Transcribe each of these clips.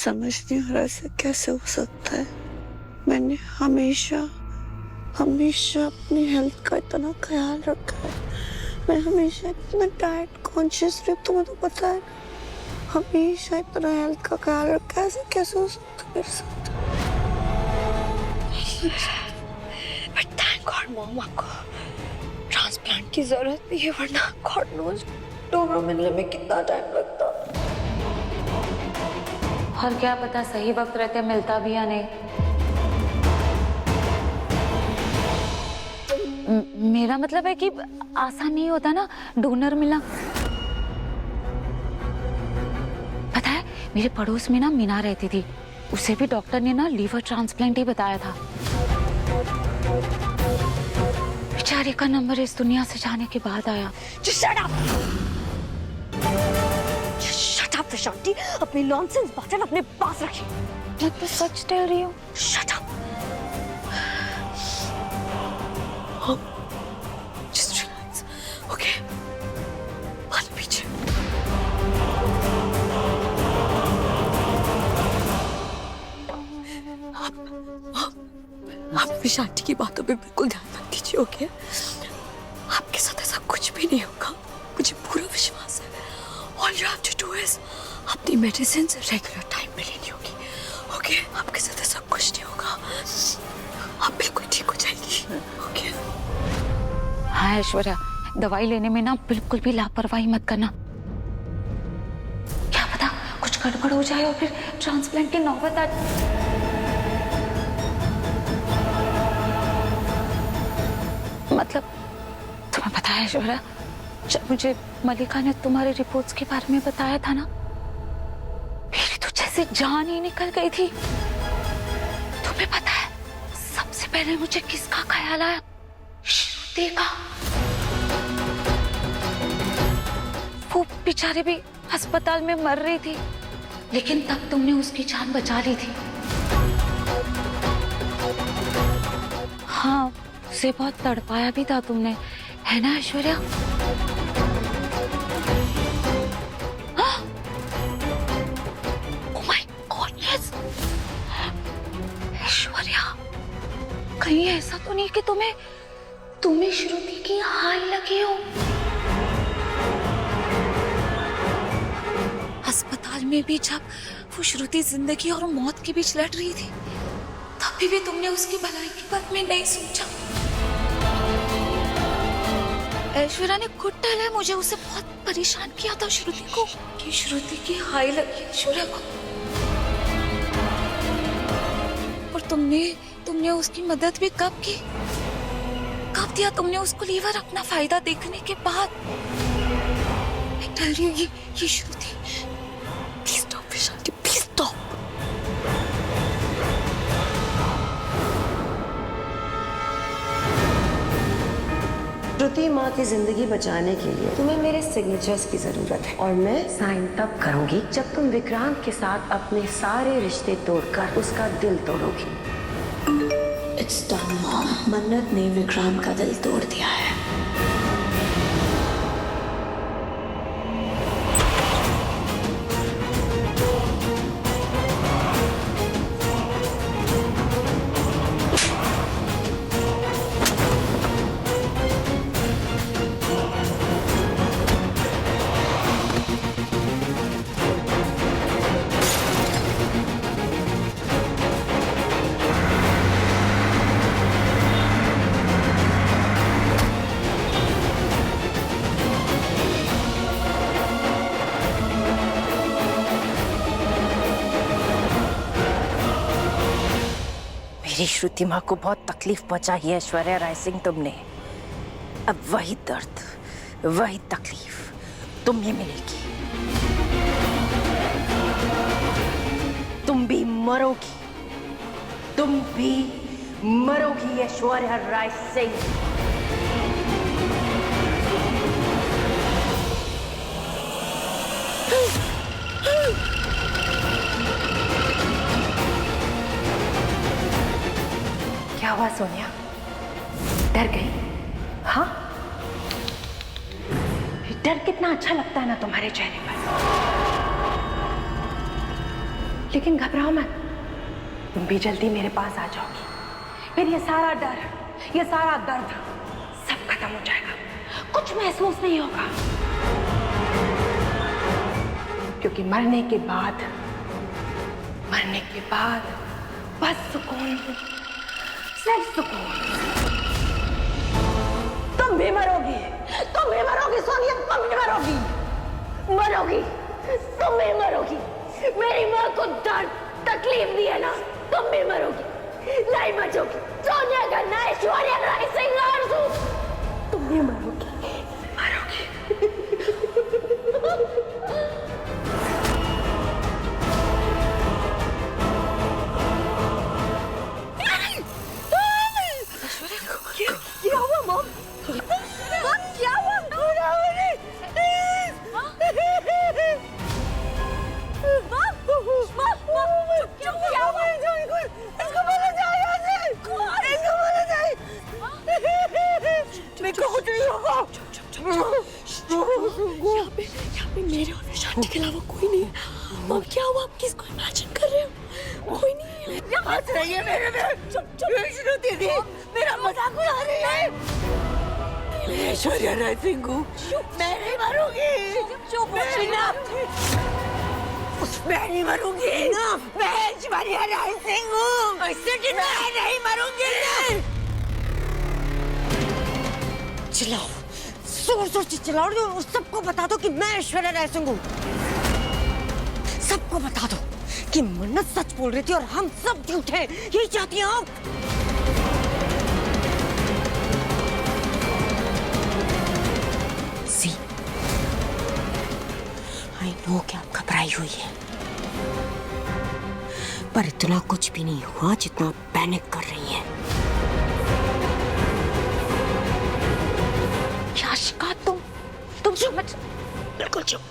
समझ नहीं आ रहा ऐसा कैसे हो सकता है। मैंने हमेशा हमेशा अपनी हेल्थ का इतना ख्याल रखा है। मैं हमेशा इतना डाइट कॉन्शियस रही, तुम्हें तो पता है ना। हमेशा इतना हेल्थ का ख्याल रखा है, ऐसे कैसे हो सकता है मेरे साथ। बट थैंक गॉड मॉम, आपको ट्रांसप्लांट की जरूरत नहीं है, वरना गॉड नोज डोनर मिलने में कितना टाइम लगता। और क्या पता सही वक्त रहते मिलता भी या नहीं। मेरा मतलब है कि आसान नहीं होता ना डोनर मिलना। पता है मेरे पड़ोस में ना मीना रहती थी, उसे भी डॉक्टर ने ना लीवर ट्रांसप्लांट ही बताया था। बेचारे का नंबर इस दुनिया से जाने के बाद आया। Just shut up! Just shut up, Prashanti. अपनी नॉनसेंस बातें अपने पास रखिए। मैं तो सच कह रही हूँ। Shut up! Just relax, okay? हाथ पीछे। आप प्रशांति की बातों पे बिल्कुल ध्यान मत दीजिए, ओके? आपके साथ ऐसा कुछ भी नहीं होगा, मुझे पूरा विश्वास है। All you have to do is अपनी मेडिसिन रेगुलर टाइम पे लेनी होगी, ओके? आपके साथ ऐसा कुछ नहीं होगा, आप बिल्कुल ठीक हो जाएगी, ओके? हाँ ऐश्वर्या, दवाई लेने में ना बिल्कुल भी लापरवाही मत करना। क्या पता कुछ गड़बड़ हो जाए और फिर ट्रांसप्लांट की नौबत आ। मतलब तुम्हें पता है ऐश्वर्या, जब मुझे मलिका ने तुम्हारे रिपोर्ट्स के बारे में बताया था ना, मेरी तो जैसे जान ही निकल गई थी। तुम्हें पता है सबसे पहले मुझे किसका ख्याल आया? श्रुति का। वो बेचारी भी अस्पताल में मर रही थी, लेकिन तब तुमने उसकी जान बचा ली थी। हाँ, उसे बहुत तड़पाया भी था तुमने, है ना ऐश्वर्या? ओह माय गॉड, यस। ऐश्वर्या, कहीं ऐसा तो नहीं कि तुम्हें श्रुति की हाय लगी हो? अस्पताल में भी जब वो श्रुति जिंदगी और मौत के बीच लड़ रही थी, तभी भी तुमने उसकी भलाई के बारे में नहीं सोचा। ऐश्वर्या ने खुद टहला मुझे, उसे बहुत परेशान किया था श्रुति को, कि श्रुति की हाय लगी ऐश्वर्या को। और तुमने उसकी मदद भी कब की? कब दिया तुमने उसको लीवर अपना फायदा देखने के बाद? मैं कह रही हूँ ये Shruti, please stop Prashanti, please stop. Shruti माँ की जिंदगी बचाने के लिए तुम्हें मेरे सिग्नेचर्स की जरूरत है, और मैं साइन तब करूंगी जब तुम विक्रांत के साथ अपने सारे रिश्ते तोड़कर उसका दिल तोड़ोगी। It's done, mom. मन्नत ने विक्रांत का दिल तोड़ दिया है। मेरी श्रुति माँ को बहुत तकलीफ पहुंचाई है ऐश्वर्या राय सिंह तुमने। अब वही दर्द, वही तकलीफ तुम्हें मिलेगी। तुम भी मरोगी, तुम भी मरोगी ऐश्वर्या राय सिंह। क्या हुआ सोनिया, डर गई? हाँ, डर कितना अच्छा लगता है ना तुम्हारे चेहरे पर। लेकिन घबराओ मत, तुम भी जल्दी मेरे पास आ जाओगी। फिर ये सारा डर, ये सारा दर्द सब खत्म हो जाएगा, कुछ महसूस नहीं होगा। क्योंकि मरने के बाद बस सुकून, सिर्फ सुकून। तुम भी मरोगी सोनिया, तुम भी मरोगी, तुम भी मरोगी। मेरी माँ को दर्द तकलीफ दी है ना, तुम भी मरोगी, नहीं बचोगी। सोनिया खन्ना, ऐश्वर्या राय सिंह, आरज़ू, तुम भी मरोगी। क्या हुआ मॉम? क्या हुआ? यहाँ पे मेरे और शांति के अलावा कोई नहीं है। अब क्या हुआ? आप किसको इमेजिन कर रहे हो? कोई नहीं है। हंस रही है मेरे दीदी, मेरा मजाक उड़ा रही है। ऐश्वर्या राय सिंह, मैं नहीं मरूंगी। मैं नहीं मरूंगी। मैं ऐश्वर्या राय सिंह हूँ, मैं नहीं मरूंगी। चिल्लाओ, जोर जोर से चिल्लाओ और सबको बता दो कि मैं ऐश्वर्या राय सिंह हूँ। सबको बता दो कि मन्नत सच बोल रही थी और हम सब झूठे। यही चाहती हैं आप? सी, आई नो कि आप घबराई हुई है, पर इतना कुछ भी नहीं हुआ जितना आप पैनिक कर रही हैं। याशिका, तुम समझ, बिल्कुल चुप।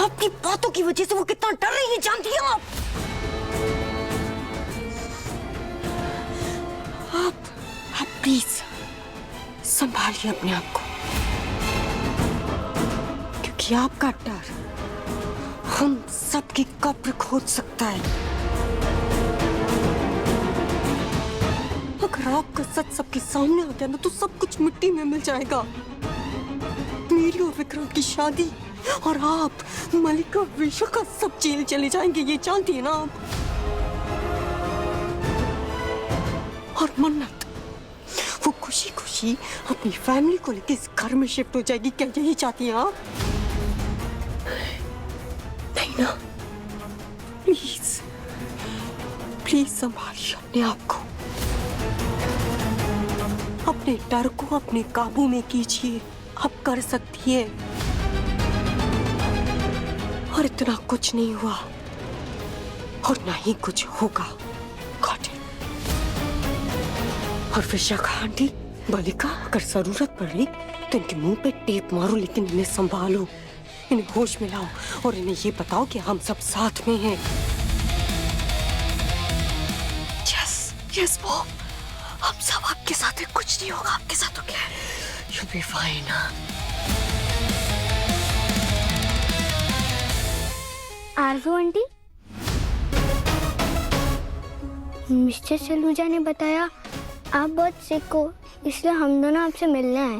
आपकी बातों की वजह से वो कितना डर रही है, जानती हैं आप? आप प्लीज संभालिए अपने आप को, क्योंकि आपका डर हम सबकी कब्र खोद सकता है। अगर आपका सच सबके सामने आ गया ना, तो सब कुछ मिट्टी में मिल जाएगा। मेरी और विक्रांत की शादी और आप, मलिका, विशाखा, सब जेल चले जाएंगे, ये जानती है ना आप? और मन्नत, वो खुशी खुशी अपनी फैमिली को लेकर इस घर में शिफ्ट हो जाएगी, क्या यही चाहती हैं आप? नहीं ना। प्लीज प्लीज संभालिए अपने आप को, अपने डर को अपने काबू में कीजिए। आप कर सकती है, और इतना कुछ नहीं हुआ और ना ही कुछ होगा। Got it? और विशाखा आंटी, मलिका, अगर जरूरत पड़े तो इनके मुंह पे टेप मारो, लेकिन इन्हें संभालो, इन्हें होश में लाओ और इन्हें ये बताओ कि हम सब साथ में हैं। यस मॉम, हम सब आपके साथ हैं, कुछ नहीं होगा आपके साथ, okay? You'll be fine. Arzoo aunty, mister Saluja ने बताया आप बहुत सिक हो, इसलिए हम दोनों आपसे मिलने आए।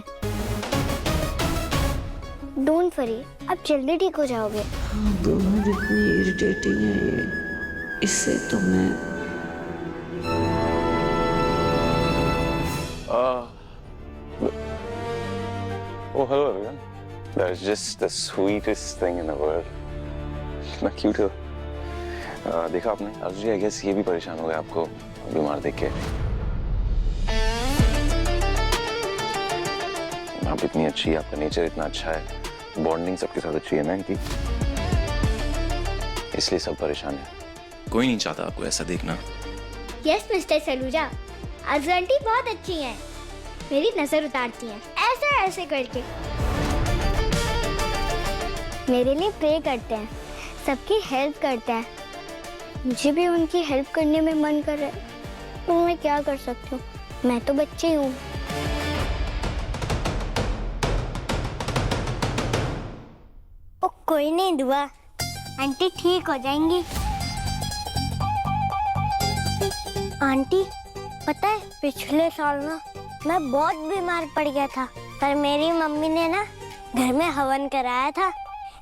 डोंट वरी, आप जल्दी ठीक हो जाओगे। दोनों इतनी इरिटेटिंग है ये, इससे तो मैं Oh, hello everyone. That's just the sweetest thing in the world. इतना क्यूट है। देखा आपने? अर्जुन, आई गेस ये भी परेशान हो गया आपको बीमार देख के। आप इतनी अच्छी, आपका नेचर इतना अच्छा है, बॉन्डिंग सबके साथ अच्छी है ना इनकी, इसलिए सब परेशान है। कोई नहीं चाहता आपको ऐसा देखना। यस मिस्टर सलूजा, आरज़ू आंटी बहुत अच्छी हैं, मेरी नजर उतारती हैं, ऐसे ऐसे करके मेरे लिए प्रे करते हैं, सबकी हेल्प करते हैं। मुझे भी उनकी हेल्प करने में मन कर रहा है, तो मैं क्या कर सकती हूँ, मैं तो बच्ची हूँ। ओ कोई नहीं दुआ, आंटी ठीक हो जाएंगी। आंटी पता है पिछले साल ना मैं बहुत बीमार पड़ गया था, पर मेरी मम्मी ने ना घर में हवन कराया था,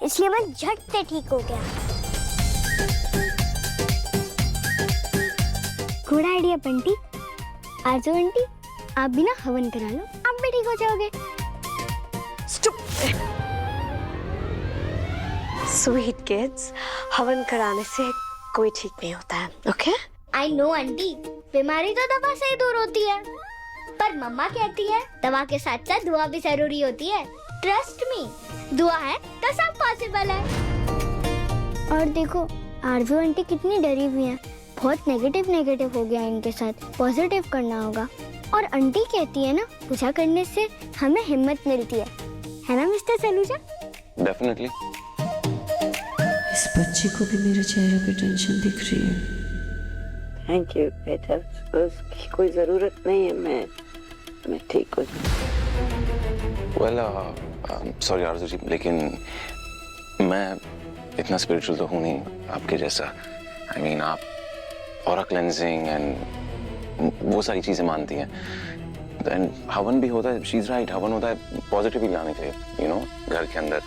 इसलिए मैं झट से ठीक हो गया। Good idea Bunty. आजो आंटी आप भी ना हवन करा लो, आप भी ठीक हो जाओगे। स्वीट किड्स, हवन कराने से कोई ठीक नहीं होता है, ओके? आई नो आंटी, बीमारी तो दवा से ही दूर होती है, पर मम्मा कहती है दवा के साथ साथ दुआ भी जरूरी होती है। ट्रस्ट मी, दुआ है तो सब पॉसिबल है। और देखो आरजू आंटी कितनी डरी हुई हैं, बहुत नेगेटिव हो गया इनके साथ, पॉजिटिव करना होगा। और आंटी कहती है ना पूजा करने से हमें हिम्मत मिलती है ना मिस्टर सलूजा? डेफिनेटली। इस बच्ची को भी मेरे चेहरे पे टेंशन दिख रही है। थैंक यू बेटा, उसकी कोई जरूरत नहीं है, मैं ठीक हूँ। वेल सॉरी आरजू जी, लेकिन मैं इतना स्पिरिचुअल तो हूँ नहीं आपके जैसा। आई मीन आप ऑरा क्लेंजिंग एंड वो सारी चीजें मानती हैं, एंड हवन भी होता है। शी इज राइट, हवन होता है पॉजिटिविटी लाने के लिए, यू नो, घर के अंदर।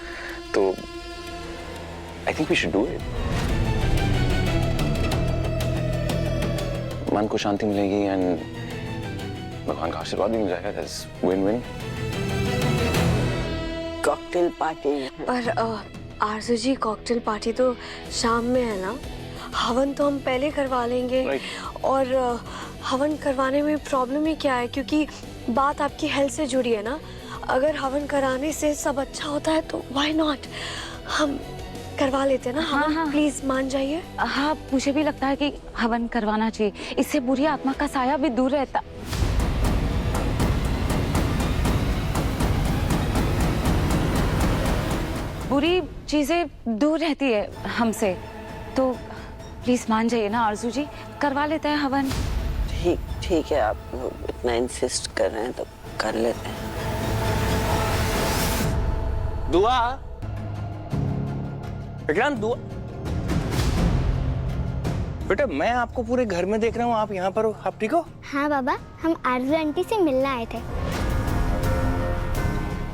तो I think we should do it. मन को शांति मिलेगी एंड भगवान का आशीर्वाद भी मिल जाएगा। That's win win. Cocktail party पर आरजू जी, कॉकटेल पार्टी तो शाम में है ना, हवन तो हम पहले करवा लेंगे। Right. और हवन करवाने में प्रॉब्लम ही क्या है, क्योंकि बात आपकी हेल्थ से जुड़ी है ना। अगर हवन कराने से सब अच्छा होता है तो व्हाई नॉट, हम करवा लेते हैं ना। हाँ, हाँ। प्लीज मान जाइए। हाँ, मुझे भी लगता है कि हवन करवाना चाहिए, इससे बुरी आत्मा का साया भी दूर रहता। बुरी चीजें दूर रहती है हमसे, तो प्लीज मान जाइए ना आरजू जी, करवा लेते हैं हवन। ठीक है, आप इतना इंसिस्ट कर रहे हैं तो कर लेते हैं। दुआ, विक्रांत दुआ। बेटा मैं आपको पूरे घर में देख रहा हूँ, आप यहाँ पर हो, आप ठीक हो? हाँ बाबा, हम आरजू आंटी से मिलने आए थे,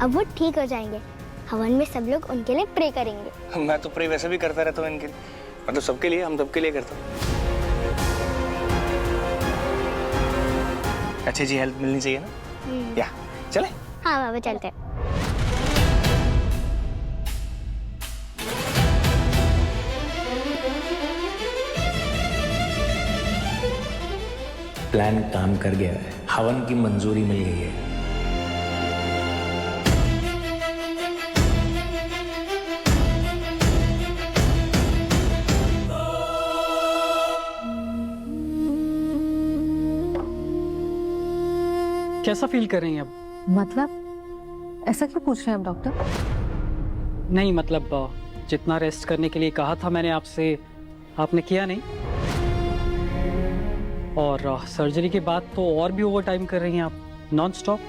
अब वो ठीक हो जाएंगे। हवन में सब लोग उनके लिए प्रे करेंगे। मैं तो प्रे वैसे भी करता रहता हूँ इनके लिए, मतलब सबके लिए, हम सबके लिए करता हूँ। अच्छी जी हेल्प मिलनी चाहिए ना, या चले? हाँ बाबा चलते हैं। प्लान काम कर गया है, हवन की मंजूरी मिल गई है। कैसा फील कर रही हैं अब? मतलब ऐसा क्यों पूछ रहे हैं आप डॉक्टर? नहीं मतलब जितना रेस्ट करने के लिए कहा था मैंने आपसे, आपने किया नहीं, और सर्जरी के बाद तो और भी ओवर टाइम कर रही हैं आप, नॉन स्टॉप।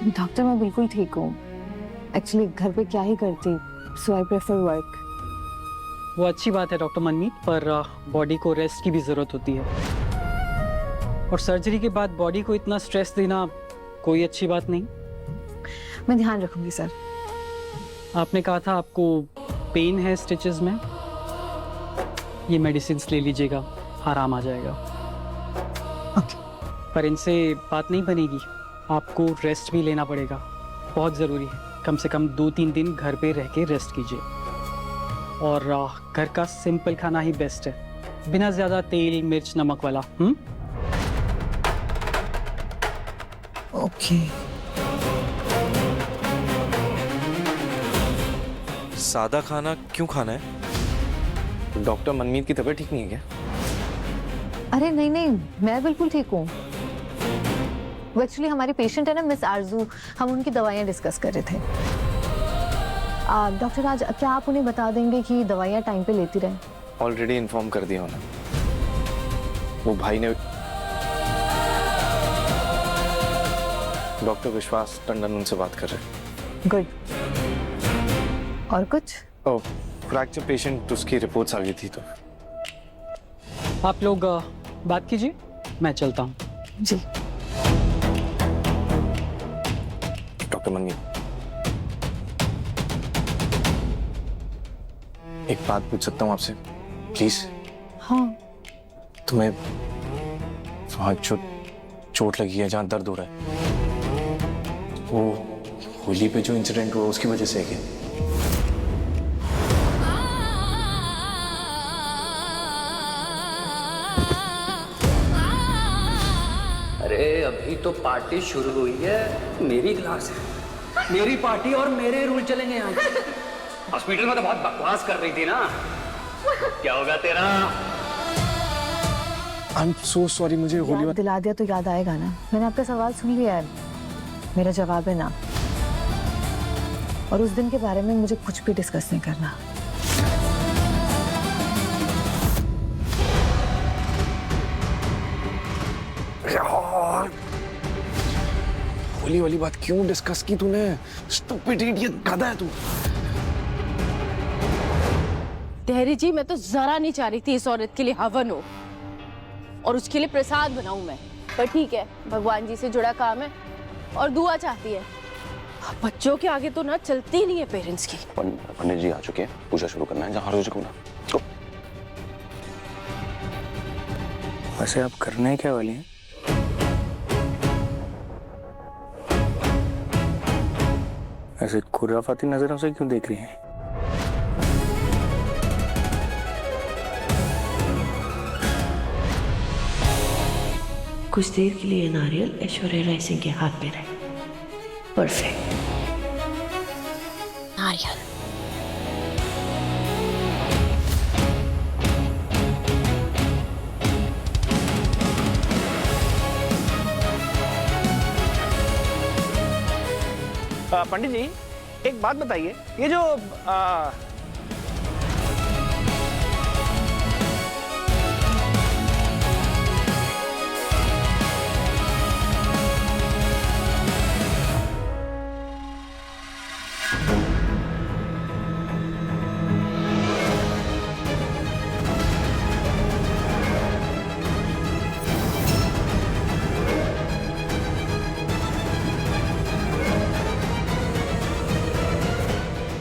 डॉक्टर मैं बिल्कुल ठीक हूँ, एक्चुअली घर पे क्या ही करती, सो आई प्रेफर वर्क। वो अच्छी बात है डॉक्टर मनमीत, पर बॉडी को रेस्ट की भी ज़रूरत होती है, और सर्जरी के बाद बॉडी को इतना स्ट्रेस देना कोई अच्छी बात नहीं। मैं ध्यान रखूंगी सर। आपने कहा था आपको पेन है स्टिचेस में, ये मेडिसिन्स ले लीजिएगा, आराम आ जाएगा। पर इनसे बात नहीं बनेगी, आपको रेस्ट भी लेना पड़ेगा, बहुत ज़रूरी है। कम से कम 2-3 दिन घर पे रह के रेस्ट कीजिए, और घर का सिंपल खाना ही बेस्ट है, बिना ज़्यादा तेल मिर्च नमक वाला। ओके। सादा खाना क्यों खाना है? डॉक्टर मनमीत की तबीयत ठीक नहीं है क्या? अरे नहीं नहीं, मैं बिल्कुल ठीक हूँ। वो एक्चुअली हमारी पेशेंट है ना मिस आरजू, हम उनकी दवाइयाँ डिस्कस कर रहे थे। डॉक्टर आज क्या आप उन्हें बता देंगे कि दवाइयाँ टाइम पे लेती रहें? ऑलरेडी इन्फॉर्म कर दिया उन्हें, वो भाई ने। डॉक्टर विश्वास टंडन उनसे बात कर रहे हैं। गुड। और कुछ? ओह फ्रैक्चर पेशेंट, उसकी रिपोर्ट्स आ गई थी तो। आप लोग बात कीजिए, मैं चलता हूँ। जी। डॉक्टर मनमीत, एक बात पूछ सकता हूँ आपसे प्लीज? हाँ। तुम्हें वहां जो चोट लगी है, जहाँ दर्द हो रहा है, वो होली पे जो इंसिडेंट हुआ उसकी वजह से है क्या? अरे अभी तो पार्टी शुरू हुई है, मेरी क्लास है, मेरी पार्टी और मेरे रूल चलेंगे आज। हॉस्पिटल में तो बहुत बकवास कर रही थी ना, क्या होगा तेरा? आई एम सो सॉरी, मुझे होली याद दिला दिया तो याद आएगा ना। मैंने आपका सवाल सुन लिया है, मेरा जवाब है ना। और उस दिन के बारे में मुझे कुछ भी डिस्कस नहीं करना। यार, होली वाली बात क्यों डिस्कस की तूने? स्टूपिड इडियट, गधा है तू। तेहरी जी, मैं तो जरा नहीं चाह रही थी इस औरत के लिए हवन हो और उसके लिए प्रसाद बनाऊं मैं, पर ठीक है, भगवान जी से जुड़ा काम है और दुआ चाहती है। बच्चों के आगे तो ना चलती नहीं है पेरेंट्स की। पंडित जी आ चुके हैं, पूजा शुरू करना है, जहाँ रोज को ना। वैसे आप करने क्या वाली हैं? ऐसे खुराफाती नजरों से क्यों देख रही हैं? कुछ देर के लिए नारियल ऐश्वर्या राय सिंह के हाथ में रहे। परफेक्ट। नारियल। पंडित जी, एक बात बताइए, ये जो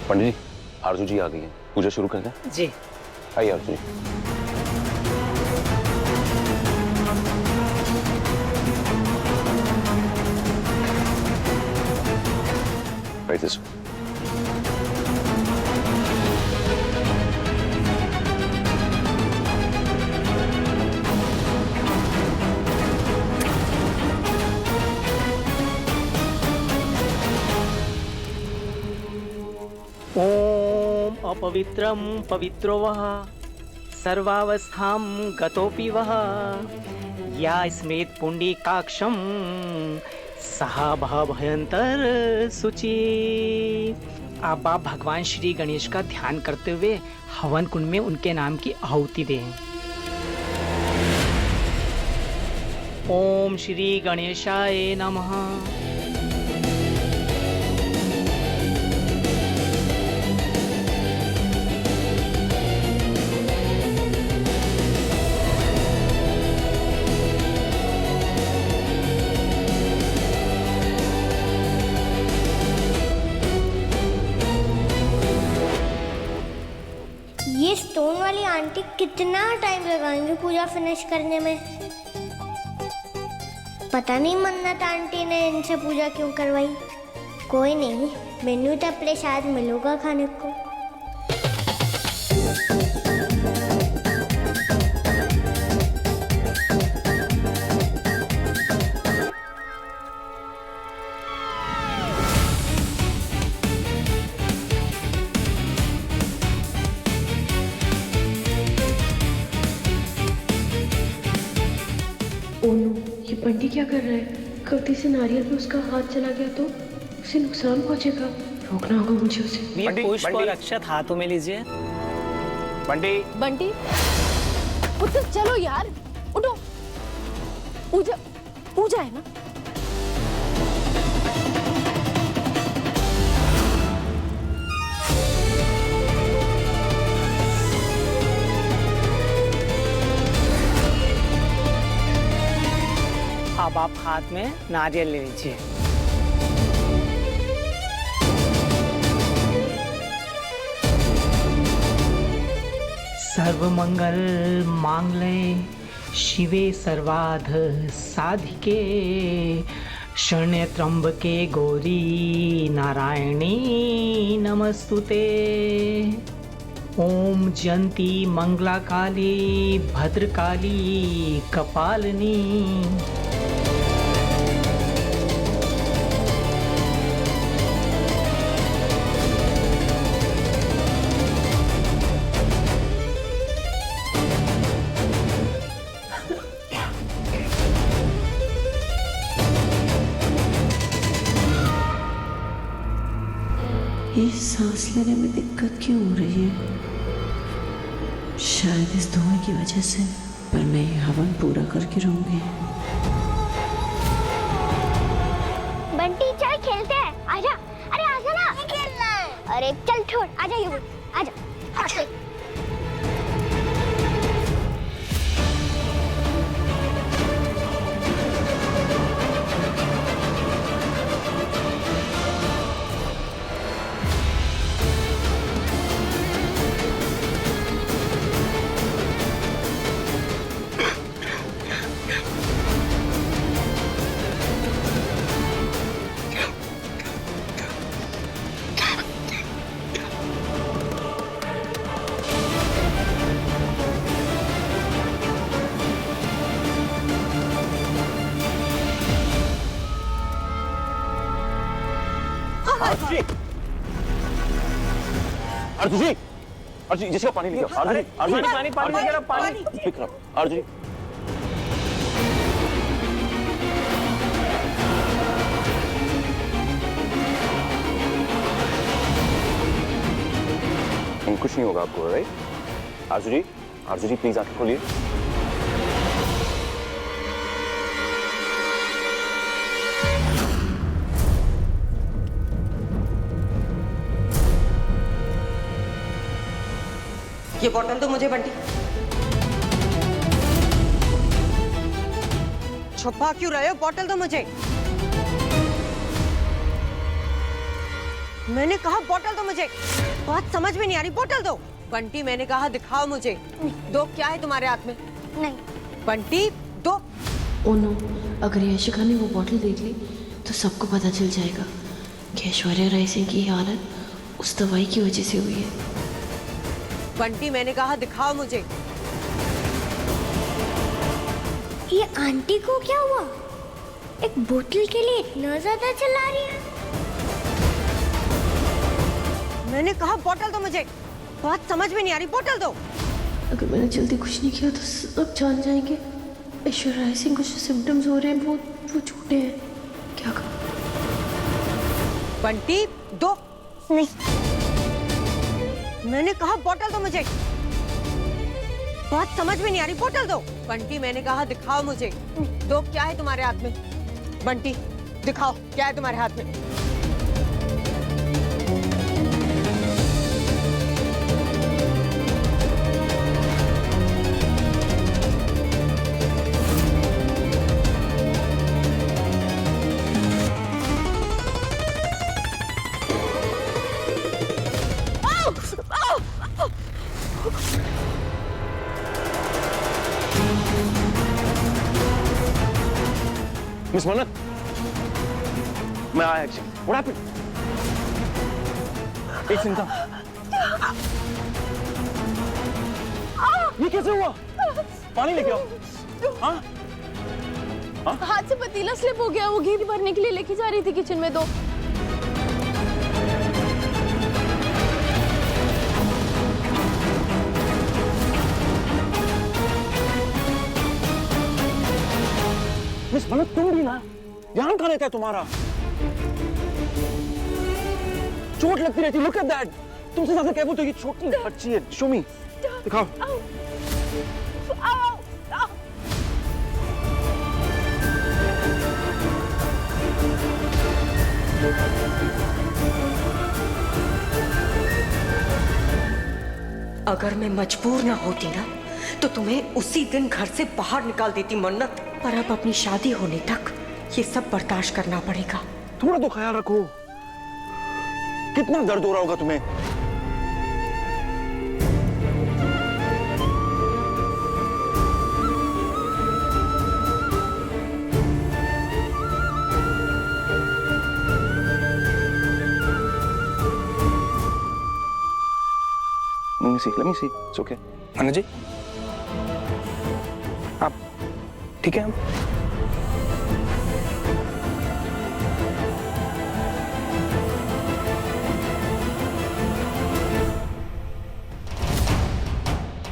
पंडित जी, आरजू जी आ गई है, पूजा शुरू कर दें? जी। आइए आरजू जी। Right this way. ओम अपवित्रम पवित्रो वः सर्वावस्थां गतोपि वः या स्मेत पुंडीकाक्षं सहा भयंतर सुचि। अब आप भगवान श्री गणेश का ध्यान करते हुए हवन कुंड में उनके नाम की आहुति दें। ओम श्री गणेशाय नमः। ये स्टोन वाली आंटी कितना टाइम लगाएंगे पूजा फिनिश करने में? पता नहीं मन्नत आंटी ने इनसे पूजा क्यों करवाई। कोई नहीं, मेन्यू तो अपने शायद मिलूगा खाने को। ये पंडित क्या कर रहा है? गलती से नारियल पे उसका हाथ चला गया तो उसे नुकसान पहुंचेगा। रोकना होगा मुझे उसे। ये पुष्प और अक्षत हाथों में लीजिए। बंटी, बंटी, उठ चलो यार, उठो। पूजा पूजा है ना। अब आप हाथ में नारियल ले लीजिए। सर्वमंगल मांगल्ये शिवे सर्वार्थ साधिके शरण्ये त्र्यंबके गौरी नारायणी नमस्तुते। ओम जयंती मंगला काली भद्रकाली कपालिनी। ये सांस लेने में दिक्कत क्यों हो रही है? शायद इस धुएं की वजह से, पर मैं ये हवन पूरा करके रहूंगी। बंटी चल खेलते हैं, आजा। अरे आजा ना, नहीं खेलना है। अरे चल छोड़, आजा ये, आजा आजा। अर्जुन अर्जुन जिसका पानी लेके आओ। अर्जुन अर्जुन पानी पानी पानी पानी विक्रम अर्जुन कुछ नहीं होगा आपको, राइट? अर्जुन प्लीज आंखें खोलिए। ये बोतल दो मुझे बंटी। छुपा क्यों रहे हो? बोतल दो मुझे। मैंने कहा बोतल दो मुझे। बात समझ में नहीं आ रही, बोतल दो। बंटी मैंने कहा दिखाओ मुझे। दो, क्या है तुम्हारे हाथ में? नहीं। बंटी दो। ओ नो, अगर यशिका ने वो बोतल देख ली तो सबको पता चल जाएगा कि ऐश्वर्या राय सिंह की हालत उस दवाई की वजह से हुई है। बंटी मैंने कहा दिखाओ मुझे। ये आंटी को क्या हुआ? एक बोतल के लिए इतना ज्यादा चिल्ला रही है। मैंने कहा बोतल दो मुझे। बात समझ में नहीं आ रही, बोतल दो। अगर मैंने जल्दी कुछ नहीं किया तो सब जान जाएंगे ऐश्वर्या राय सिंह को जो सिम्टम्स हो रहे हैं वो झूठे हैं। क्या करूं? बंटी दो। नहीं। मैंने कहा बोतल दो मुझे। बात समझ में नहीं आ रही, बोतल दो। बंटी मैंने कहा दिखाओ मुझे। दो, क्या है तुम्हारे हाथ में? बंटी दिखाओ क्या है तुम्हारे हाथ में। मिस मन्नत, मैं आया एक्चुअली। What happened? एक सेकंड। ये कैसे हुआ? पानी लेके आओ। हाँ? हाथ से पतीला स्लिप हो गया, वो घी भरने के लिए लेके जा रही थी किचन में तो। मिस मन्नत, तुम भी ना, ध्यान कहाँ रहता है तुम्हारा? चोट लगती रहती, look at that। तुमसे ज्यादा केयरफुल तो ये छोटी बच्ची है। शो मी, दिखाओ। अगर मैं मजबूर ना होती ना तो तुम्हें उसी दिन घर से बाहर निकाल देती मन्नत। पर अब अपनी शादी होने तक ये सब बर्दाश्त करना पड़ेगा। थोड़ा तो ख्याल रखो, कितना दर्द हो रहा होगा तुम्हें। Let me see. It's okay. Anu ji, आप ठीक है?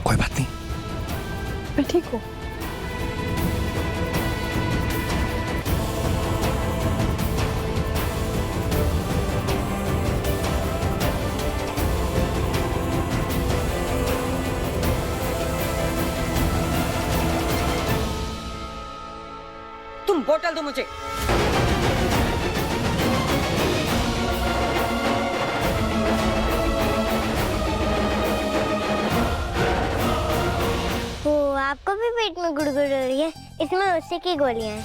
कोई बात नहीं, मैं ठीक हूँ। तुम बोतल दो मुझे। ओ, आपको भी पेट में गुड़गुड़ हो रही है? इसमें उससे की गोलियां हैं।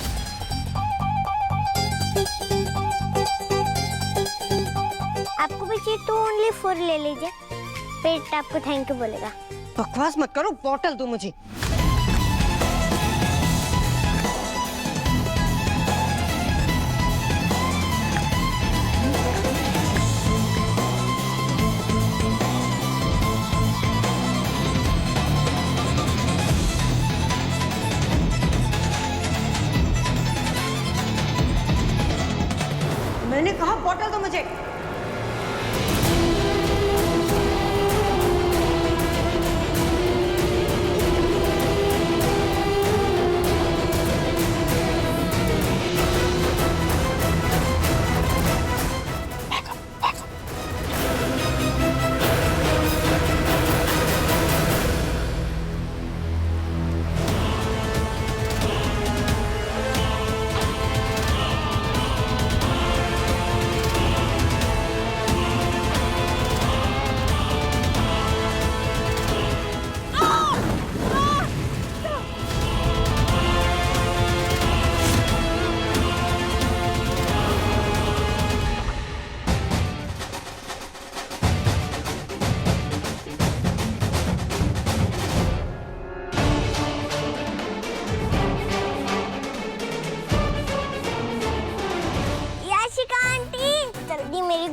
आपको भी चाहिए तो ओनली 4 ले लीजिए, पेट आपको थैंक यू बोलेगा। बकवास मत करो, बोतल दो मुझे। मैंने कहा बोतल दो मुझे।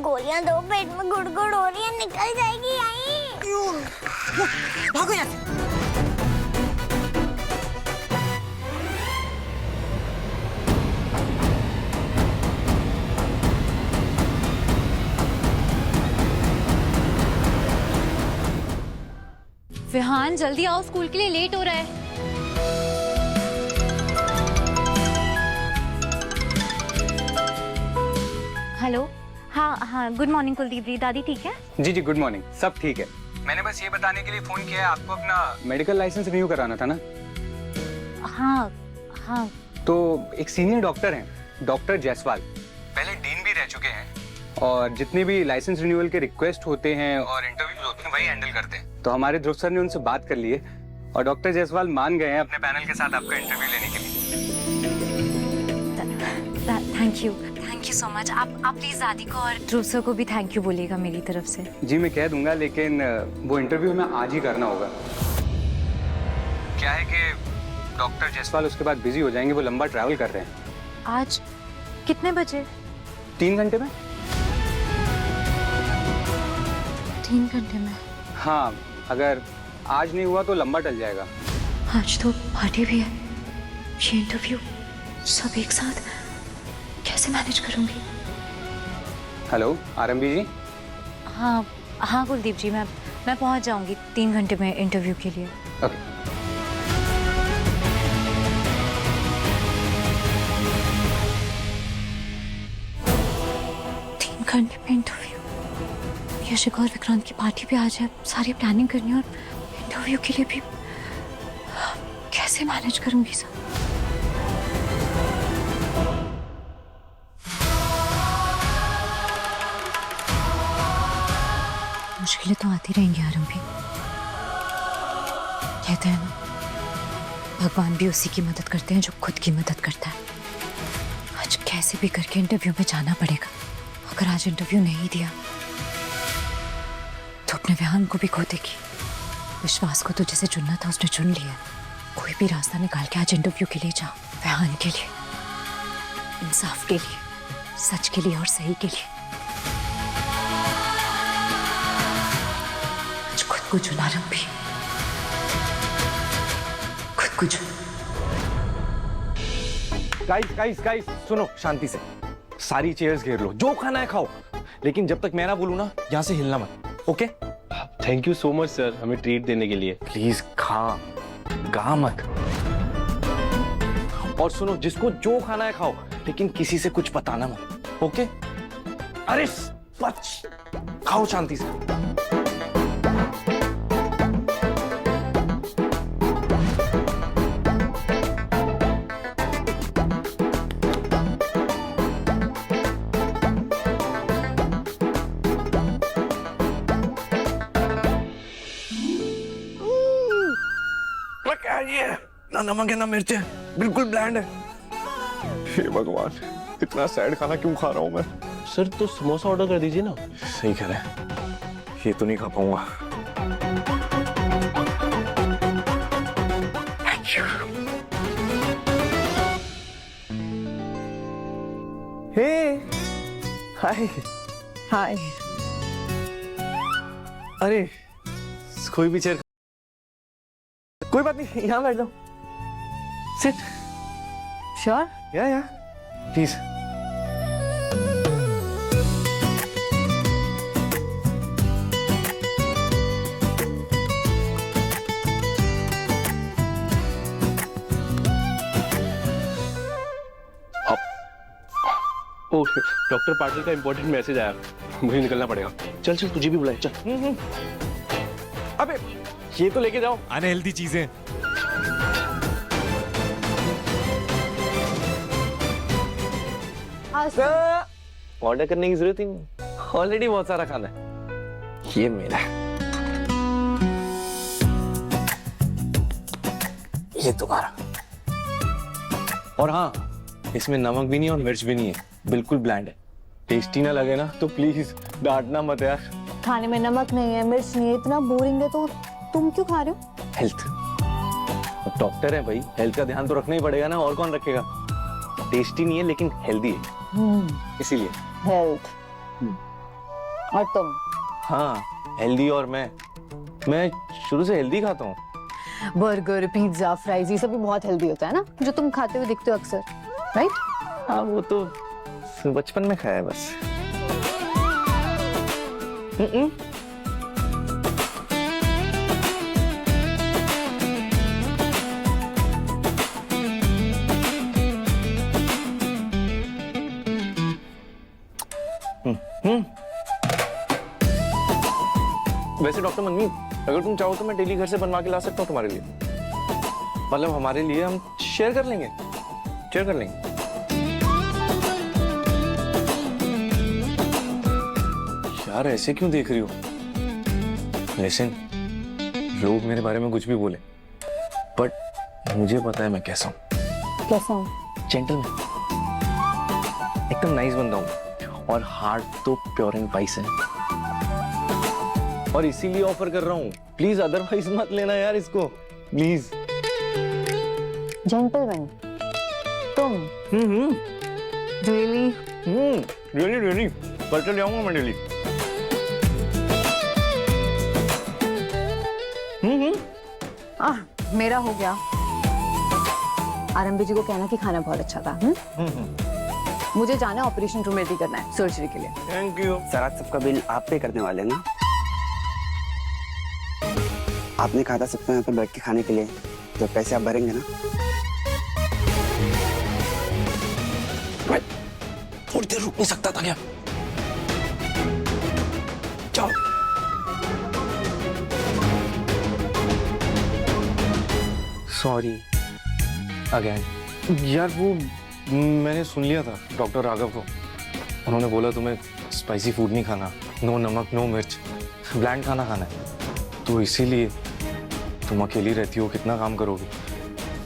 गोलियां दो, पेट में गुड़गुड़ हो रही है, निकल जाएगी यहीं। भागो यहाँ से। विहान जल्दी आओ, स्कूल के लिए लेट हो रहा है। हेलो, हाँ, गुड मॉर्निंग कुलदीप जी। दादी ठीक है? जी जी, गुड मॉर्निंग, सब ठीक है। मैंने बस ये बताने के लिए फोन किया है, आपको अपना मेडिकल लाइसेंस रिन्यू कराना था ना? हाँ। तो एक सीनियर डॉक्टर हैं, डॉक्टर जायसवाल, पहले डीन भी रह चुके हैं और जितने भी लाइसेंस रिन्यूअल के रिक्वेस्ट होते हैं और इंटरव्यूज होते हैं वही हैंडल करते हैं। तो हमारे ध्रुव सर ने उनसे बात कर ली है और डॉक्टर जायसवाल मान गए हैं अपने पैनल के साथ आपका इंटरव्यू लेने के लिए। Thank you so much. आप प्लीज दादी को और ध्रुव सर को भी थैंक यू बोलिएगा मेरी तरफ से। जी मैं कह दूंगा, लेकिन वो इंटरव्यू हमें आज ही करना होगा। क्या है कि डॉक्टर जायसवाल उसके बाद बिजी हो जाएंगे, वो लंबा ट्रैवल कर रहे हैं। आज कितने बजे? 3 घंटे में। 3 घंटे में? हाँ, अगर आज नहीं हुआ तो लंबा टल जाएगा। आज तो पार्टी भी है, ये इंटरव्यू, सब एक साथ कैसे मैनेज करूंगी? हेलो आरंभी जी। हाँ कुलदीप जी, मैं पहुंच जाऊंगी 3 घंटे में इंटरव्यू के लिए। ओके। 3 घंटे में इंटरव्यू, यशिक और विक्रांत की पार्टी भी आज है, सारी प्लानिंग करनी और इंटरव्यू के लिए भी कैसे मैनेज करूंगी सब? मुश्किलें तो आती रहेंगी आरंभी, कहते हैं ना, भगवान भी उसी की मदद करते हैं जो खुद की मदद करता है। आज कैसे भी करके इंटरव्यू में जाना पड़ेगा। अगर आज इंटरव्यू नहीं दिया तो अपने विहान को भी खो देगी। विश्वास को तो जैसे चुनना था उसने चुन लिया। कोई भी रास्ता निकाल के आज इंटरव्यू के लिए जाओ, विहान के लिए, इंसाफ के लिए, सच के लिए और सही के लिए। आज खुद को चुना रंबी, खुद को चुन। गाइस सुनो शांति से। सारी चेयर्स घेर लो, जो खाना है खाओ, लेकिन जब तक मैं ना बोलूं ना यहाँ से हिलना मत। Okay? Thank you so much sir, हमें ट्रीट देने के लिए। प्लीज गा मत। और सुनो, जिसको जो खाना है खाओ, लेकिन किसी से कुछ बताना मत। ओके? अरे बच, खाओ शांति से। ना नमक है ना मिर्च है, बिल्कुल ब्लैंड है। हे भगवान, इतना सैड खाना क्यों खा रहा हूं मैं? सर तो समोसा ऑर्डर कर दीजिए ना। सही कह रहे हैं, ये तो नहीं खा पाऊंगा। हे हाय हाय। अरे कोई भी चेयर, कोई बात नहीं, यहाँ बैठ जाओ। सिट। श्योर? या प्लीज। ओह, डॉक्टर पाटिल का इंपॉर्टेंट मैसेज आया, मुझे निकलना पड़ेगा। चल तुझे भी बुलाए, चल। अबे ये तो लेके जाओ, अनहेल्दी चीजें। ऑर्डर करने की जरूरत ही नहीं, ऑलरेडी बहुत सारा खाना है। ये मेरा है, ये तुम्हारा। और हाँ, इसमें नमक भी नहीं और मिर्च भी नहीं है, बिल्कुल ब्लैंड है। टेस्टी ना लगे ना तो प्लीज डांटना मत यार। खाने में नमक नहीं है, मिर्च नहीं है, इतना बोरिंग है तो तुम क्यों खा रहे हो? हेल्थ, डॉक्टर है भाई, हेल्थ का ध्यान तो रखना ही पड़ेगा ना, और कौन रखेगा? टेस्टी नहीं है लेकिन हेल्दी है, इसीलिए। हेल्थ। और तुम? हाँ, हेल्दी। और मैं शुरू से हेल्दी खाता हूँ। बर्गर, पिज्जा, फ्राइज, ये सब भी बहुत हेल्दी होता है ना, जो तुम खाते हुए दिखते हो अक्सर, राइट? हाँ, वो तो बचपन में खाया है बस। वैसे डॉक्टर मनमीत, अगर तुम चाहो तो मैं डेली घर से बनवा के ला सकता हूँ तुम्हारे लिए। मतलब हमारे लिए हम शेयर कर लेंगे। यार ऐसे क्यों देख रही हो? लिसन, लोग मेरे बारे में कुछ भी बोले, बट मुझे पता है मैं कैसा हूँ। कैसा हूँ? जेंटलमैन, एकदम नाइस बंदा हूँ, और हार्ट तो प्योर एंड वाइस है। और इसीलिए ऑफर कर रहा हूँ, प्लीज अदरवाइज मत लेना यार इसको, प्लीज। जेंटलमैन तुम? रियली? रियली कल चले जाऊंगा मैं डेली। मेरा हो गया। आरंभी जी को कहना कि खाना बहुत अच्छा था। मुझे जाना है, ऑपरेशन रूम रेडी करना है सर्जरी के लिए। Thank you sir. आज सबका बिल आप पे करने वाले ना? आपने कहा था सबको यहाँ पे बैठ के खाने के लिए, तो पैसे आप भरेंगे ना? थोड़ी देर रुक नहीं सकता था क्या? जाओ। सॉरी अगेन यार, वो मैंने सुन लिया था डॉक्टर राघव को। उन्होंने बोला तुम्हें स्पाइसी फूड नहीं खाना, नो नमक नो मिर्च, ब्लैंड खाना खाना है। तो इसीलिए तुम अकेली रहती हो, कितना काम करोगी?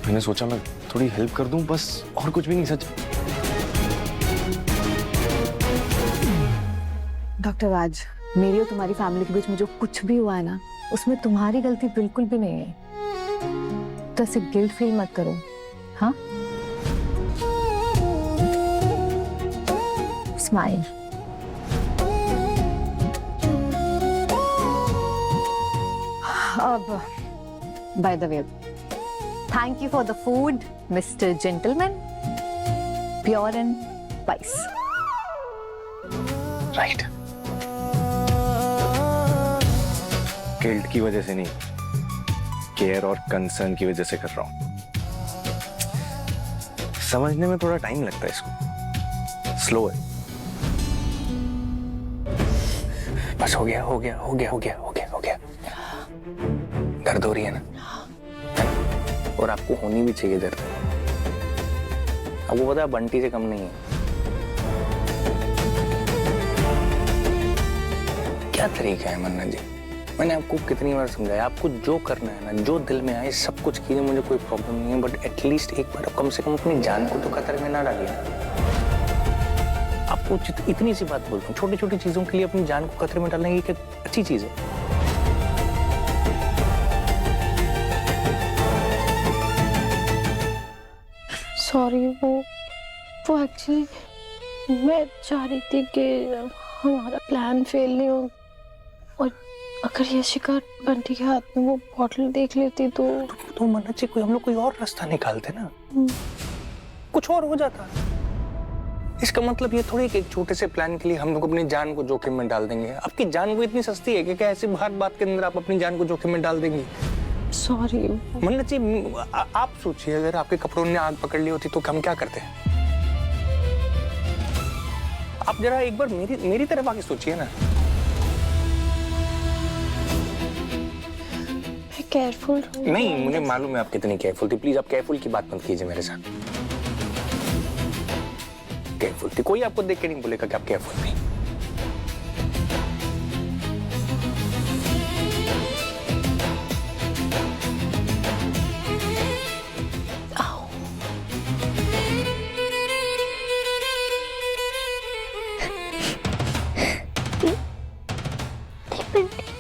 मैंने सोचा मैं थोड़ी हेल्प कर दूं बस, और कुछ भी नहीं सच। डॉक्टर राज, मेरी और तुम्हारी फैमिली के बीच में जो कुछ भी हुआ है ना, उसमें तुम्हारी गलती बिल्कुल भी नहीं है। तो ऐसे गिल्ट फील मत करो, हाँ? स्माइल। अब by the way, thank you for the food mister gentleman, pure and spice. Right, guilt की वजह से नहीं, केयर और कंसर्न की वजह से कर रहा हूं। समझने में थोड़ा टाइम लगता है इसको, स्लो है। बस हो गया हो गया हो गया हो गया हो गया हो गया। दर्द हो रही है ना, और आपको होनी भी चाहिए दर्द। आपको पता है बंटी से कम नहीं है। क्या तरीका है मन्ना जी, मैंने आपको कितनी बार समझाया, आपको जो करना है ना, जो दिल में आए सब कुछ कीजिए, मुझे कोई प्रॉब्लम नहीं है, बट एटलीस्ट एक बार कम से कम अपनी जान को तो खतरे में ना डालिए। आपको इतनी सी बात बोलता हूँ, छोटी छोटी चीजों के लिए अपनी जान को खतरे में डालने की एक अच्छी चीज है। सॉरी, वो एक्चुअली मैं चाह रही थी कि हमारा प्लान फेल नहीं हो, और अगर यशिका बंटी के हाथ में वो बॉटल देख लेती तो मन्ना जी, कोई हम लोग कोई और रास्ता निकालते ना, कुछ और हो जाता। इसका मतलब ये थोड़ी कि एक छोटे से प्लान के लिए हम लोग अपनी जान को जोखिम में डाल देंगे। आपकी जान को इतनी सस्ती है कि क्या ऐसी हर बात के अंदर आप अपनी जान को जोखिम में डाल देंगी? सॉरी मन्ना जी, आप सोचिए, अगर आपके कपड़ों ने आग पकड़ ली होती तो हम क्या करते? आप जरा एक बार मेरी तरफ आके सोचिए ना। मैं केयरफुल नहीं, मुझे मालूम है आप कितनी केयरफुल थी। प्लीज आप केयरफुल की बात मत कीजिए मेरे साथ। केयरफुल थी, कोई आपको देख के नहीं बोलेगा कि आप केयरफुल थी।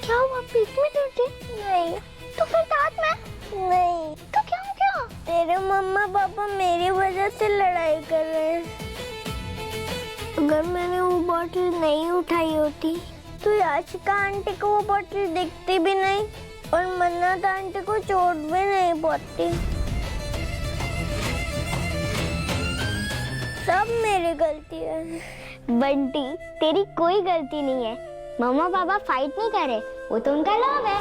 क्या हुआ, पीठ में टूटी? नहीं। तो फिर दांत में? नहीं। तो क्या हो गया? तेरे मम्मा पापा मेरी वजह से लड़ाई कर रहे हैं। अगर मैंने वो बोतल नहीं उठाई होती तो याशिका आंटी को वो बोतल दिखती भी नहीं और मन्नत आंटी को चोट भी नहीं पहुंचती। सब मेरी गलती है। बंटी, तेरी कोई गलती नहीं है। मम्मा पापा फाइट नहीं करे, वो तो उनका लव है।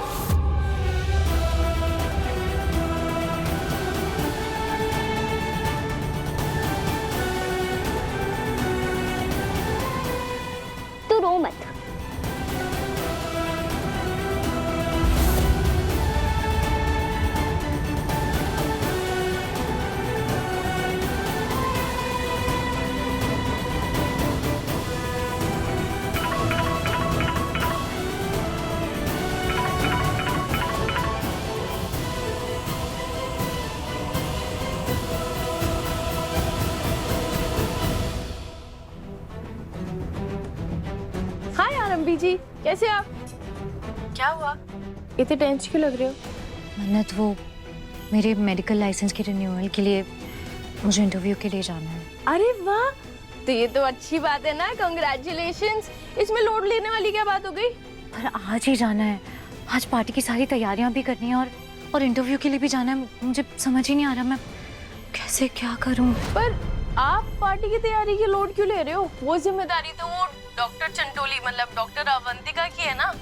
तू रो मत। हाय आरंभी जी, कैसे आप? क्या हुआ, इतने टेंस क्यों लग रहे हो? मन्नत, वो मेरे मेडिकल लाइसेंस के रिन्यूअल के लिए मुझे इंटरव्यू के लिए जाना है। अरे वाह, तो ये तो अच्छी बात है ना, कांग्रेचुलेशंस। इसमें लोड लेने वाली क्या बात हो गई? पर आज ही जाना है, आज पार्टी की सारी तैयारियां भी करनी है और इंटरव्यू के लिए भी जाना है। मुझे समझ ही नहीं आ रहा मैं कैसे क्या करूं। पर आप पार्टी की तैयारी की लोड क्यों ले रहे हो? वो जिम्मेदारी तो वो डॉक्टर चंटोली मतलब डॉक्टर अवंतिका की है ना।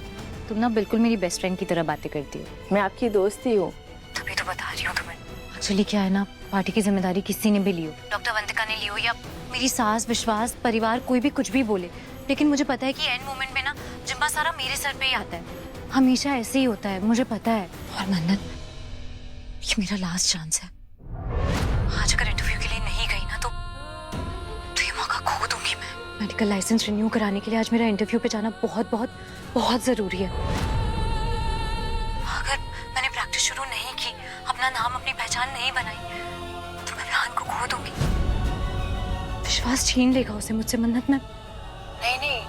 तुम ना बिल्कुल मेरी बेस्ट फ्रेंड की तरह बातें करती हो। मैं आपकी दोस्त ही हूँ। तभी तो बता रही हूँ तुम्हें। एक्चुअली क्या है ना, पार्टी की जिम्मेदारी किसी ने भी ली हो, डॉक्टर अवंतिका ने ली हो या मेरी सास, विश्वास, परिवार, कोई भी कुछ भी बोले, लेकिन मुझे पता है कि एंड मोमेंट में ना जिम्मा सारा मेरे सर पे ही आता है। हमेशा ऐसे ही होता है, मुझे पता है। और मन्नत, ये मेरा लास्ट चांस है। आज अगर इंटरव्यू के लिए नहीं गई ना तो ये मौका खो दूंगी मैं। मेडिकल लाइसेंस रिन्यू कराने के लिए आज मेरा इंटरव्यू पे जाना बहुत बहुत बहुत जरूरी है। अगर मैंने प्रैक्टिस शुरू नहीं की, अपना नाम अपनी पहचान नहीं बनाई, तो मैं विहान को खो दूंगी। विश्वास छीन लेगा उसे मुझसे मन्नत में। नहीं नहीं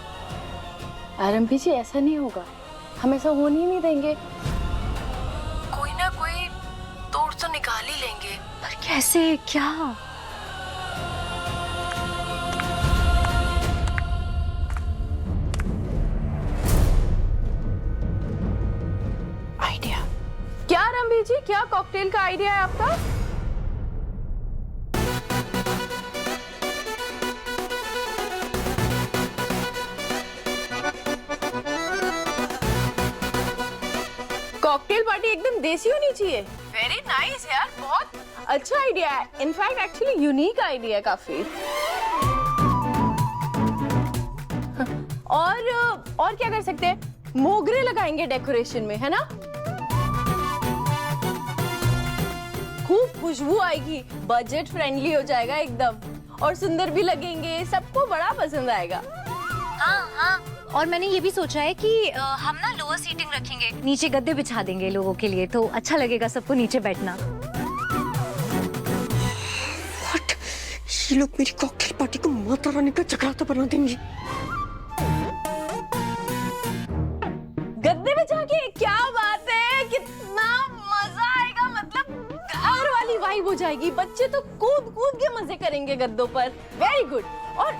आरंभी जी, ऐसा नहीं होगा, हम ऐसा होने ही नहीं देंगे। कोई ना कोई तोड़ तो निकाल ही लेंगे। पर कैसे, क्या? आइडिया क्या आरंभी जी, क्या कॉकटेल का आइडिया है आपका? कॉकटेल पार्टी एकदम देसी होनी चाहिए। वेरी नाइस यार, बहुत अच्छा आइडिया है। इनफैक्ट एक्चुअली यूनिक आइडिया है काफी। और क्या कर सकते हैं? मोगरे लगाएंगे डेकोरेशन में, है ना? खूब खुशबू आएगी, बजट फ्रेंडली हो जाएगा एकदम, और सुंदर भी लगेंगे, सबको बड़ा पसंद आएगा। हाँ हाँ, और मैंने ये भी सोचा है कि हम ना लोअर सीटिंग रखेंगे, नीचे गद्दे बिछा देंगे लोगों के लिए, तो अच्छा लगेगा सबको नीचे बैठना। What? ये लोग मेरी कॉकटेल पार्टी को माता रानी का जगराता बना देंगे। गद्दे बिछा के? क्या बात है, कितना मजा आएगा, मतलब घर वाली वाइब हो जाएगी। बच्चे तो कूद कूद के मजे करेंगे गद्दों पर। Very good. और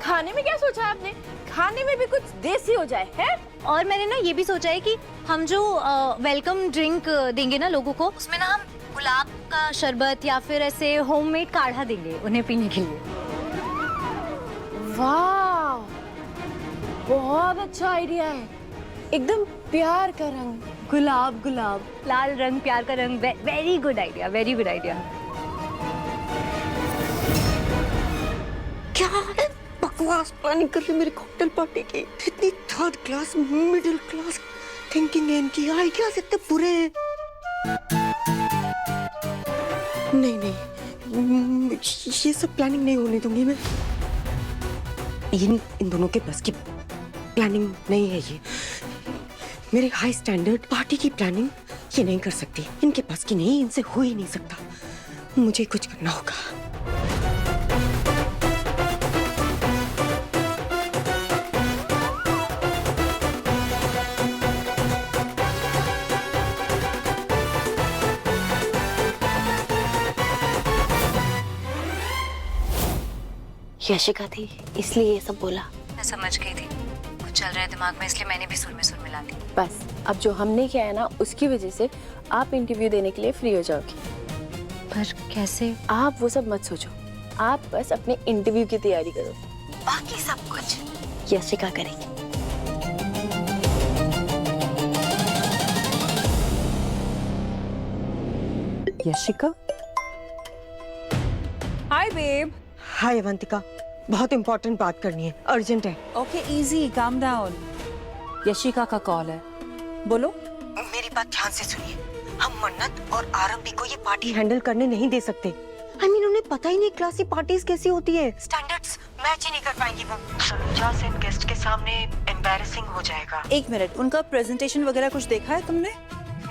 खाने में क्या सोचा है आपने? खाने में भी कुछ देसी हो जाए, है? और मैंने ना ये भी सोचा है कि हम जो वेलकम ड्रिंक देंगे ना लोगों को, उसमें ना हम गुलाब का शरबत या फिर ऐसे होममेड काढ़ा देंगे उन्हें पीने के लिए। वाह, बहुत अच्छा आइडिया है। एकदम प्यार का रंग, गुलाब गुलाब, लाल रंग, प्यार का रंग। Very good idea, very good idea. क्या है बकवास प्लानिंग कर रही मेरी कॉकटेल पार्टी की? इतनी third class middle class thinking है इनकी, आइडियाज इतने बुरे हैं। नहीं नहीं, ये सब प्लानिंग नहीं होने दूंगी मैं। इन दोनों के बस की प्लानिंग नहीं है ये। मेरे हाई स्टैंडर्ड पार्टी की प्लानिंग ये नहीं कर सकती, इनके पास की नहीं, इनसे हो ही नहीं सकता। मुझे कुछ करना होगा। यशिका थी इसलिए ये सब बोला। मैं समझ गई थी कुछ चल रहा है दिमाग में, इसलिए मैंने भी सुर में सुर मिला दी। बस अब जो हमने किया है ना, उसकी वजह से आप इंटरव्यू देने के लिए फ्री हो जाओगी। पर कैसे? आप वो सब मत सोचो, आप बस अपने इंटरव्यू की तैयारी करो, बाकी सब कुछ यशिका करेगी। यशिका? हाय बेब। हाय अवंतिका, बहुत इंपॉर्टेंट बात करनी है, अर्जेंट है। Okay easy, calm down. Yashika का कॉल है, बोलो। मेरी बात ध्यान से सुनिए, हम मन्नत और आरंभी को ये पार्टी हैंडल करने नहीं दे सकते। I mean, उन्हें पता ही नहीं क्लासी पार्टीज कैसी होती है, स्टैंडर्ड्स मैच ही नहीं कर पाएंगी वो। सलूजा से गेस्ट के सामने एम्बैरेसिंग हो जाएगा। एक मिनट, उनका प्रेजेंटेशन वगैरह कुछ देखा है तुमने?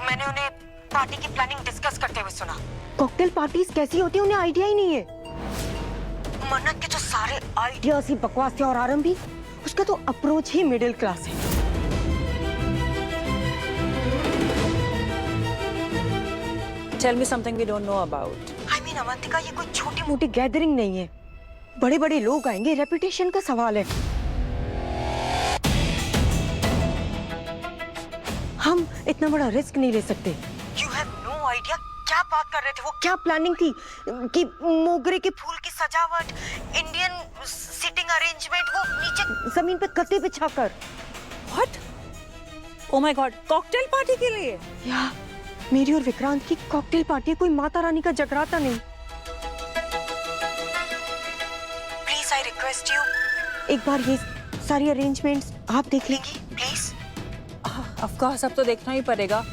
मैंने उन्हें पार्टी की प्लानिंग डिस्कस करते हुए सुना। कॉकटेल पार्टीज कैसी होती है उन्हें आइडिया ही नहीं है। मन्नत के तो सारे आइडियाज ही बकवास थे, और आरंभी उसका तो अप्रोच ही मिडिल क्लास है। Tell me something we don't know about. I mean, Avantika, ये कोई छोटी मोटी गैदरिंग नहीं है, बड़े बड़े लोग आएंगे, रेपुटेशन का सवाल है। हम इतना बड़ा रिस्क नहीं ले सकते। You have no idea क्या बात कर रहे थे वो, क्या प्लानिंग थी कि मोगरे के फूल की सजावट, इंडियन सिटिंग अरेंजमेंट, वो नीचे जमीन पे गद्दे बिछाकर। What? Oh my God, cocktail party के लिए? या मेरी और विक्रांत की कॉकटेल पार्टी, कोई माता रानी का जगराता नहीं। प्लीज आई रिक्वेस्ट यू, एक बार ये सारी अरेंजमेंट्स आप देख लेंगी प्लीज। ऑफ कोर्स, अब तो देखना ही पड़ेगा।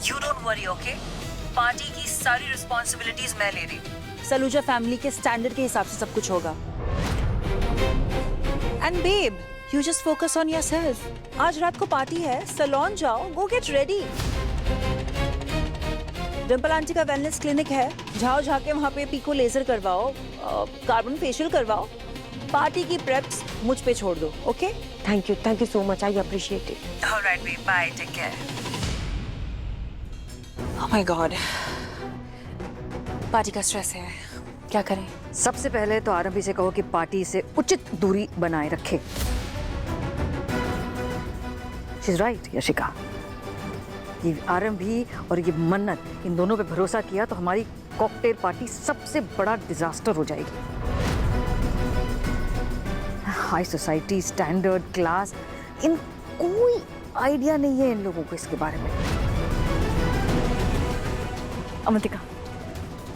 You don't worry, okay? Party की सारी रिस्पॉन्सिबिलिटीज मैं ले रही हूँ। सलूजा फैमिली के स्टैंडर्ड के हिसाब से सब कुछ होगा। And babe, you just focus on yourself. आज रात को पार्टी है, सैलून जाओ, go get ready. Dimple aunty का वेलनेस क्लिनिक है, जाओ जाके वहाँ पे पीको लेजर करवाओ, कार्बन फेशियल करवाओ, पार्टी की प्रेप्स मुझ पे छोड़ दो, okay? Thank you so much, I appreciate it. Alright baby, bye, take care. Oh my God, party का स्ट्रेस है, क्या करें? सबसे पहले तो आरंभी से कहो कि पार्टी से उचित दूरी बनाए रखे। शी इज राइट यशिका, ये आरंभी और ये मन्नत, इन दोनों पे भरोसा किया तो हमारी कॉकटेल पार्टी सबसे बड़ा डिजास्टर हो जाएगी। हाई सोसाइटी, स्टैंडर्ड, क्लास, इन कोई आइडिया नहीं है इन लोगों को इसके बारे में। अवंतिका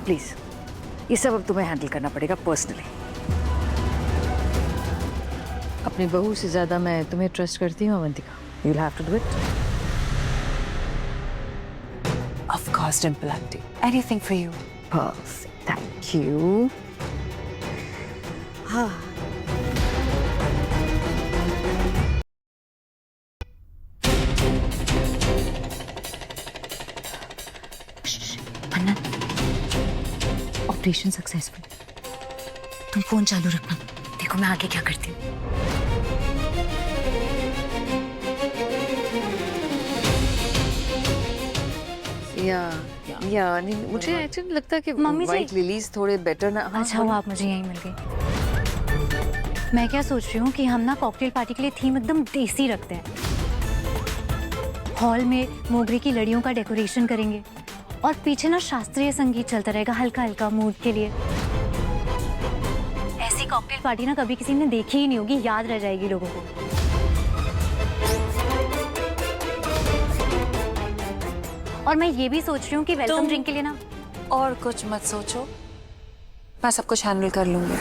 प्लीज, ये सब अब तुम्हें हैंडल करना पड़ेगा पर्सनली। अपनी बहू से ज्यादा मैं तुम्हें ट्रस्ट करती हूँ Avantika. You will have to do it. Of course, Dimple aunty. Anything for you. Perfect. Thank you. हाँ। मन्नत, ऑपरेशन सक्सेसफुल। तुम फोन चालू रखना, देखो मैं आगे क्या करती हूँ। या नहीं, मुझे एक्चुअली लगता है कि मम्मी जी, व्हाइट लिलीज थोड़े बेटर ना। अच्छा हुआ आप मुझे यहीं मिल गए। मैं क्या सोच रही हूँ कि हम ना कॉकटेल पार्टी के लिए थीम एकदम देसी रखते हैं। हॉल में मोगरे की लड़ियों का डेकोरेशन करेंगे और पीछे ना शास्त्रीय संगीत चलता रहेगा हल्का हल्का मूड के लिए। ऐसी कॉकटेल पार्टी ना कभी किसी ने देखी ही नहीं होगी, याद रह जाएगी लोगों को। और मैं ये भी सोच रही हूँ कि वेलकम ड्रिंक के लिए ना और कुछ मत सोचो, मैं सब कुछ हैंडल कर लूंगी।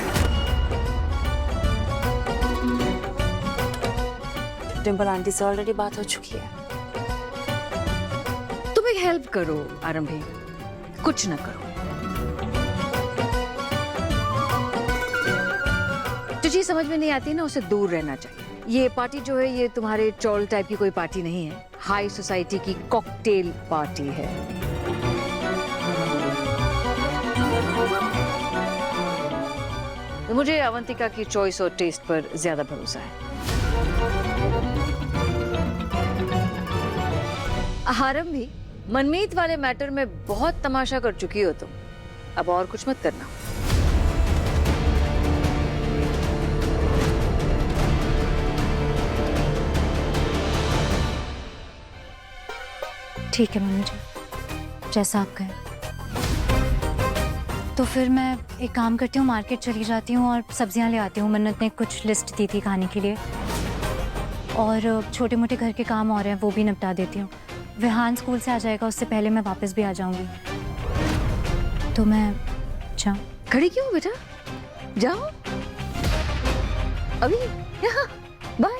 डिम्पल आंटी से ऑलरेडी बात हो चुकी है। तुम एक हेल्प करो आरंभी, कुछ ना करो। जो चीज समझ में नहीं आती ना, उससे दूर रहना चाहिए। ये पार्टी जो है ये तुम्हारे चौल टाइप की कोई पार्टी नहीं है, हाई सोसाइटी की कॉकटेल पार्टी है। तो मुझे अवंतिका की चॉइस और टेस्ट पर ज्यादा भरोसा है। आरंभी, मनमीत वाले मैटर में बहुत तमाशा कर चुकी हो तुम, अब और कुछ मत करना। ठीक है मम्मी जी, जैसा आप कहें। तो फिर मैं एक काम करती हूँ, मार्केट चली जाती हूँ और सब्जियाँ ले आती हूँ। मन्नत ने कुछ लिस्ट दी थी खाने के लिए, और छोटे मोटे घर के काम और हैं वो भी निपटा देती हूँ। विहान स्कूल से आ जाएगा, उससे पहले मैं वापस भी आ जाऊंगी। तो मैं जाऊँ? खड़ी क्यों बेटा, जाओ अभी यहाँ। बाय।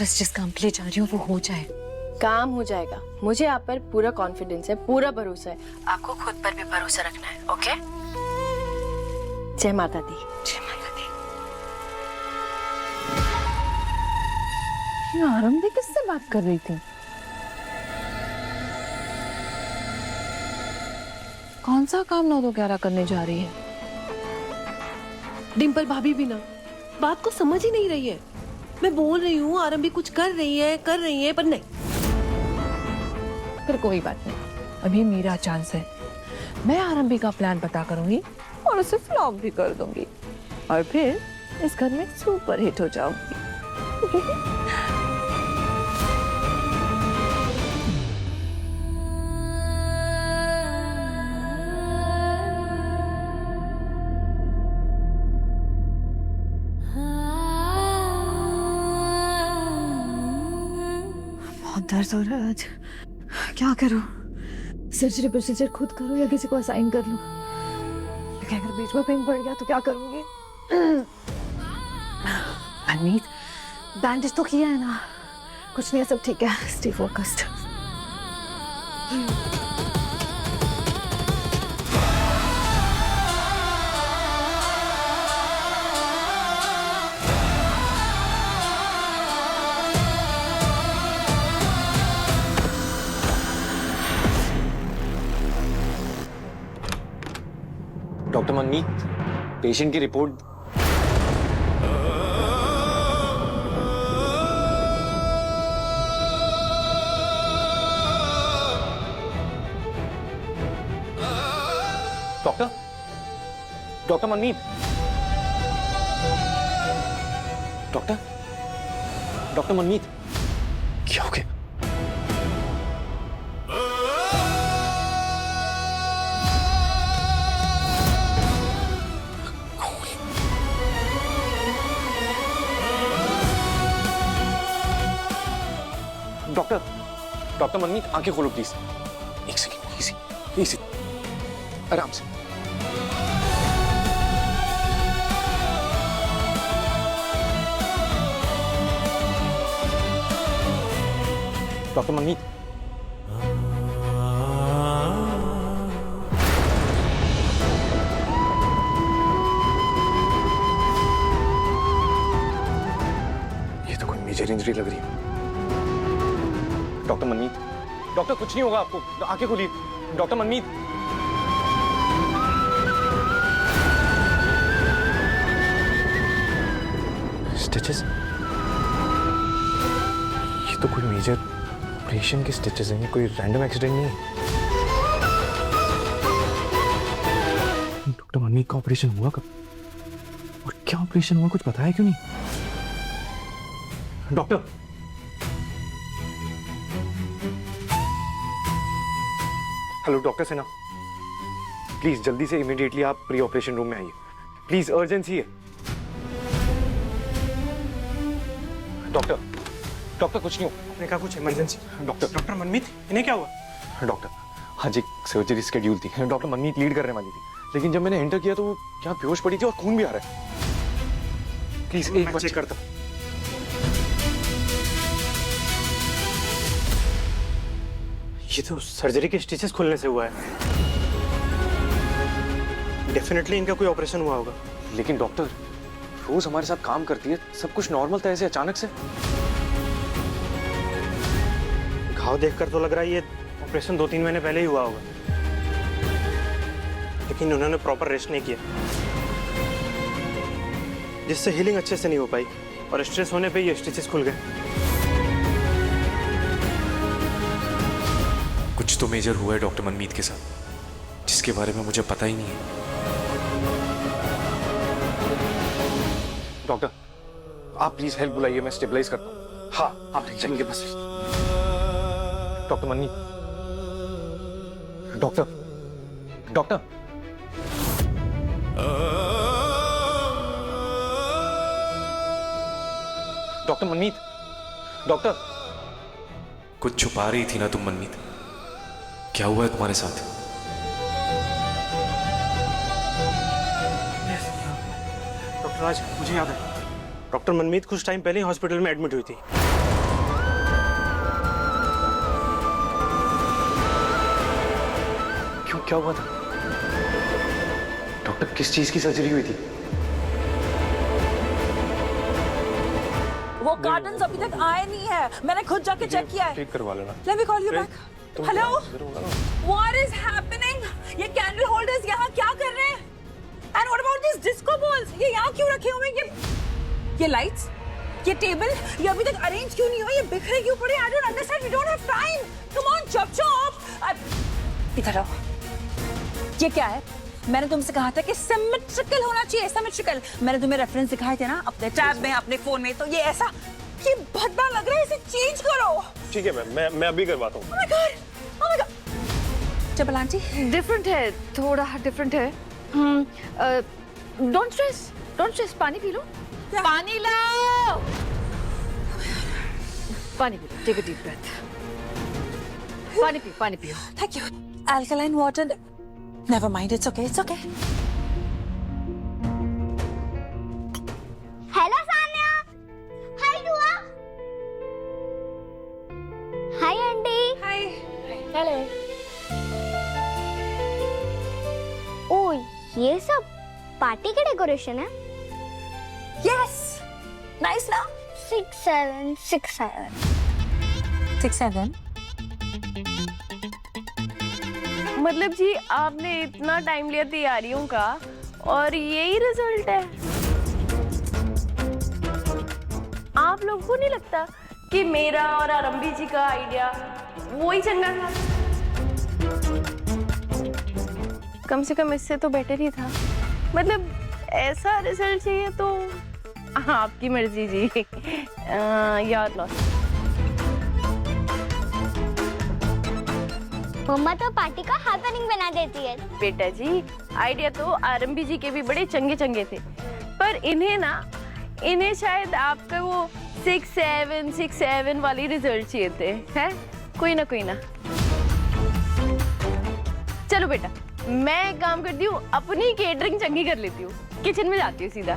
बस जिस काम के लिए जा रही हूँ वो हो जाए। काम हो जाएगा, मुझे आप पर पूरा कॉन्फिडेंस है, पूरा भरोसा है। आपको खुद पर भी भरोसा रखना है, ओके? जय माता दी। जय माता दी। ये आरंभी किससे बात कर रही थी? कौन सा काम 9-11 करने जा रही है? डिम्पल भाभी भी ना बात को समझ ही नहीं रही है। मैं बोल रही हूँ आरंभी कुछ कर रही है पर नहीं। पर कोई बात नहीं, अभी मेरा चांस है। मैं आरंभी का प्लान पता करूंगी और उसे फ्लॉप भी कर दूंगी, और फिर इस घर में सुपर हिट हो जाऊंगी। दर्द हो रहा है आज, क्या करूं? सर्जरी प्रोसीजर खुद करो या किसी को असाइन कर लो? क्या अगर बीच में पेन पड़ गया तो क्या करूंगी? अनीत, बैंडेज तो किया है ना? कुछ नहीं है, सब ठीक है। Stay focused. डॉक्टर मनमीत, पेशेंट की रिपोर्ट। डॉक्टर, डॉक्टर मनमीत, डॉक्टर, डॉक्टर मनमीत, क्या हो गया? डॉक्टर, डॉक्टर मनमीत, आंखें खोलो प्लीज। एक सेकंड, इजी, इजी, आराम से। डॉक्टर मनमीत, ये तो कोई मेजर इंजरी लग रही है। डॉक्टर मनमीत, डॉक्टर कुछ नहीं होगा आपको, आंखें खोलिए। डॉक्टर मनमीत, स्टिचेस, ये तो कोई मेजर ऑपरेशन के स्टिचेस हैं, ये कोई रैंडम एक्सीडेंट नहीं है। डॉक्टर मनमीत का ऑपरेशन हुआ कब और क्या ऑपरेशन हुआ, कुछ बताया क्यों नहीं? Doctor, hello doctor Sinha, please जल्दी से इमीडिएटली आप प्री ऑपरेशन रूम में आइए, प्लीज, अर्जेंसी है। डॉक्टर, डॉक्टर कुछ नहीं हो। आपने कहा कुछ इमरजेंसी। डॉक्टर, डॉक्टर मनमीत, इन्हें क्या हुआ? डॉक्टर, आज एक सर्जरी स्केड्यूल थी, डॉक्टर मनमीत लीड करने वाली थी, लेकिन जब मैंने एंटर किया तो वो यहाँ बेहोश पड़ी थी और खून भी आ रहा है। प्लीज एक बार चेक करता हूं। ये तो सर्जरी के स्टिचेस खुलने से हुआ है। डेफिनेटली इनका कोई ऑपरेशन हुआ होगा। लेकिन डॉक्टर रोज हमारे साथ काम करती है, सब कुछ नॉर्मल था, ऐसे अचानक से? घाव देखकर तो लग रहा है ये ऑपरेशन 2-3 महीने पहले ही हुआ होगा, लेकिन उन्होंने प्रॉपर रेस्ट नहीं किया, जिससे हीलिंग अच्छे से नहीं हो पाई और स्ट्रेस होने पे ये स्टिचेस खुल गए। कुछ तो मेजर हुआ है डॉक्टर मनमीत के साथ, जिसके बारे में मुझे पता ही नहीं है। डॉक्टर, आप प्लीज हेल्प बुलाइए, मैं स्टेबलाइज करता हूँ। हाँ, आप जाएंगे बस। डॉक्टर मनमीत, डॉक्टर, डॉक्टर, डॉक्टर मनमीत, डॉक्टर। कुछ छुपा रही थी ना तुम मनमीत, क्या हुआ है तुम्हारे साथ? डॉक्टर राज, मुझे याद है, डॉक्टर मनमीत कुछ टाइम पहले ही हॉस्पिटल में एडमिट हुई थी। क्यों, क्या हुआ था? डॉक्टर, किस चीज की सर्जरी हुई थी? वो कार्टन्स अभी तक आए नहीं है, मैंने खुद जाके चेक किया है। ठीक करवा लेना। Let me call you back. Hello? What is happening? ये कैंडल होल्डर्स यहाँ क्या कर रहे हैं? And what about these disco balls? ये यहाँ क्यों रखे हुए हैं? ये लाइट्स, ये टेबल, ये अभी तक अरेंज क्यों नहीं हुआ? ये बिखरे क्यों पड़े? I don't understand. We don't have time. Come on, chop chop. इधर आओ। ये क्या है? मैंने तुमसे कहा था कि सिमेट्रिकल होना चाहिए, सिमेट्रिकल। मैंने तुम्हें रेफरेंस दिखाए थे ना अपने टैब में, अपने फोन में, तो ये ऐसा, ये भद्दा लग रहा है, इसे चेंज करो। ठीक है मैं अभी करवाता हूँ। Oh my God! Oh my God! चपल आंटी, डिफरेंट है, थोड़ा डिफरेंट है। डोंट स्ट्रेस, पानी पी लो। पानी लाओ, पानी पी लो, टेक अ डीप ब्रेथ। पानी पियो। Thank you. Alkaline water. Never mind, it's okay, it's okay. Hello Sanya, hi Dua, hi aunty, hi, hello. ओ, ये सब पार्टी के डेकोरेशन है? Yes, nice ना? 6-7. मतलब जी आपने इतना टाइम लिया तैयारियों का और यही रिजल्ट है। आप लोगों को नहीं लगता कि मेरा और आरंभी जी का आइडिया वो ही चंगा था? कम से कम इससे तो बेटर ही था। मतलब ऐसा रिजल्ट चाहिए तो आपकी मर्जी जी। यार लॉस। मम्मा तो पार्टी का हैपनिंग बना देती है। बेटा जी आइडिया तो आरंभी जी के भी बड़े चंगे चंगे थे, पर इन्हें शायद आपका वो 6-7 वाली रिजल्ट चाहिए थे। हैं? कोई ना। चलो बेटा मैं एक काम करती हूँ, अपनी केटरिंग चंगी कर लेती हूँ, किचन में जाती हूँ सीधा।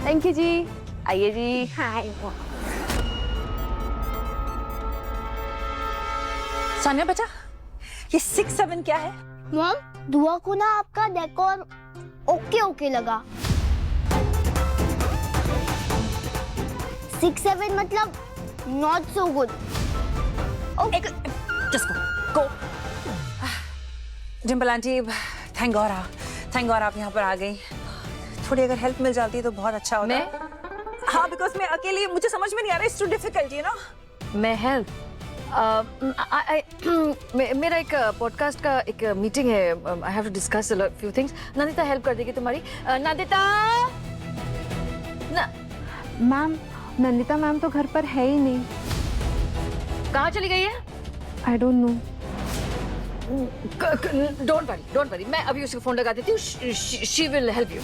थैंक यू जी। आइए जी। हाय। सानिया बेटा ये 6-7 क्या है? मॉम दुआ को ना आपका डेकोर ओके लगा। 6-7 मतलब not so good. Go. Dimple aunty thank God आप यहाँ पर आ गई। थोड़ी अगर हेल्प मिल जाती है तो बहुत अच्छा होता। हाँ बिकॉज मैं अकेली, मुझे समझ में नहीं आ रहा, it's too difficult you know. मैं हेल्प मेरा एक पॉडकास्ट का एक मीटिंग है, I have to discuss a few things. Nandita help कर देगी तुम्हारी? नंदिता मैम, नंदिता मैम तो घर पर है ही नहीं। कहाँ चली गई है? I don't know. Don't worry, मैं अभी उसको फोन लगा देती हूँ। She will help you.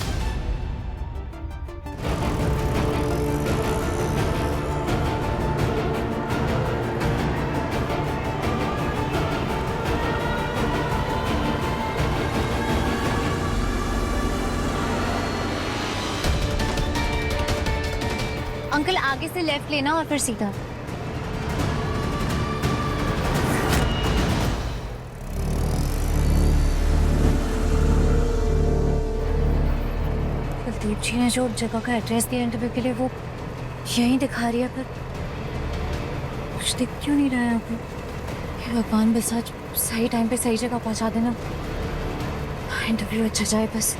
Uncle आगे से लेफ्ट लेना और फिर सीधा। कुलदीप जी ने जो जगह का एड्रेस दिया इंटरव्यू के लिए वो यहीं दिखा रही है, पर कुछ दिख क्यों नहीं रहा है यहाँ पे? हे भगवान बस आज सही टाइम पे सही जगह पहुंचा देना, इंटरव्यू अच्छा जाए बस।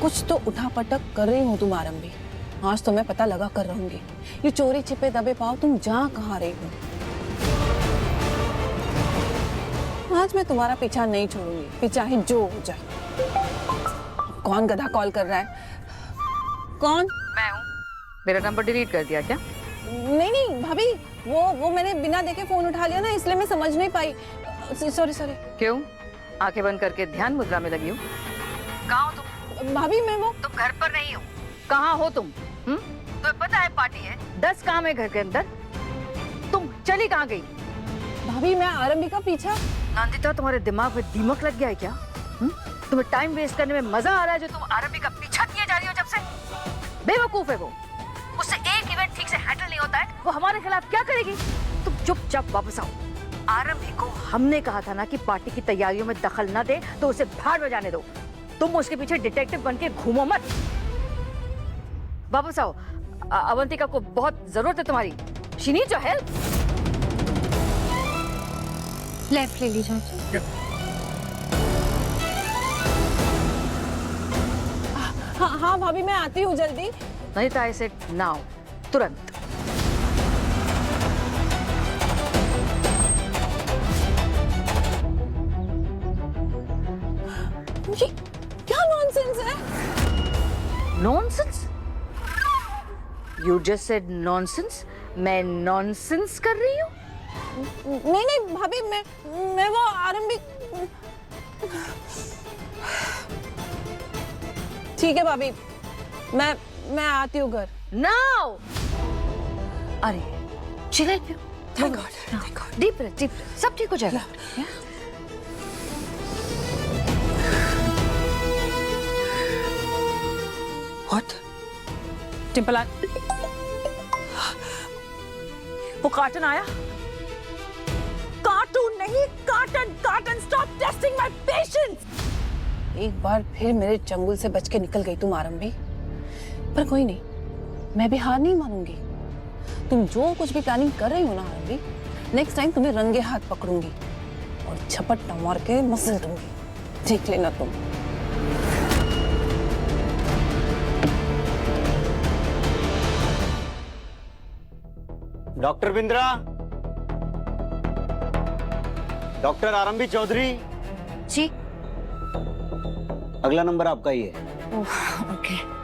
कुछ तो उठा पटक कर रही हूँ तुम आरंभी। आज तो मैं पता लगा कर रहूंगी ये चोरी छिपे दबे पाओ तुम जा कहाँ रही हो। आज मैं तुम्हारा पीछा नहीं छोड़ूंगी, पीछा ही जो हो जाए। कौन गधा कॉल कर रहा है? कौन? मैं हूँ। मेरा नंबर डिलीट कर दिया क्या? नहीं भाभी, वो मैंने बिना देखे फोन उठा लिया ना, इसलिए मैं समझ नहीं पाई। सॉरी। क्यों? आंखें बंद करके ध्यान मुद्रा में लगी हूँ। कहाँ हो तुम? भाभी मैं वो तुम घर पर नहीं हो। कहाँ हो तुम? तो पता है पार्टी है, 10 काम है घर के अंदर। तुम चली कहाँ गई? भाभी मैं आरंभी का पीछा। नंदिता तुम्हारे दिमाग में दीमक लग गया है क्या? तुम्हें टाइम वेस्ट करने में मजा आ रहा है जो तुम आरंभी का पीछा किए जा रही हो जब से? बेवकूफ है वो, उससे एक इवेंट ठीक से हैंडल नहीं होता है, वो हमारे खिलाफ क्या करेगी? तुम चुपचाप वापस आओ। आरंभी को हमने कहा था ना कि पार्टी की तैयारियों में दखल न दे, तो उसे भाड़ में जाने दो। तुम उसके पीछे डिटेक्टिव बन के घूमो मत। वापस आओ। अवंतिका को बहुत जरूरत है तुम्हारी। She needs your help. Left ले लीजिए। हाँ भाभी मैं आती हूँ जल्दी। नंदिता आई सेड नाउ, तुरंत। ये क्या नॉनसेंस है? Nonsense? You just said nonsense? मैं नॉनसेंस कर रही हूँ? नहीं भाभी, मैं वो आरंभी। ठीक है भाभी, मैं आती हूँ घर। Now! अरे चिल्ला पियो। Thank God. Deep breath. सब ठीक हो जाएगा। What? डिम्पल वो कार्टन आया? कार्टून नहीं, carton. Stop testing my patience. एक बार फिर मेरे चंगुल से बच के निकल गई तुम आरंभी। पर कोई नहीं, मैं भी हार नहीं मानूंगी। तुम जो कुछ भी प्लानिंग कर रही हो ना आरंभी, नेक्स्ट टाइम तुम्हें रंगे हाथ पकड़ूंगी और झपट्टा मार के मसल दूंगी, देख लेना तुम। डॉक्टर बिंद्रा, डॉक्टर आरंभी चौधरी जी। अगला नंबर आपका ही है। ओके।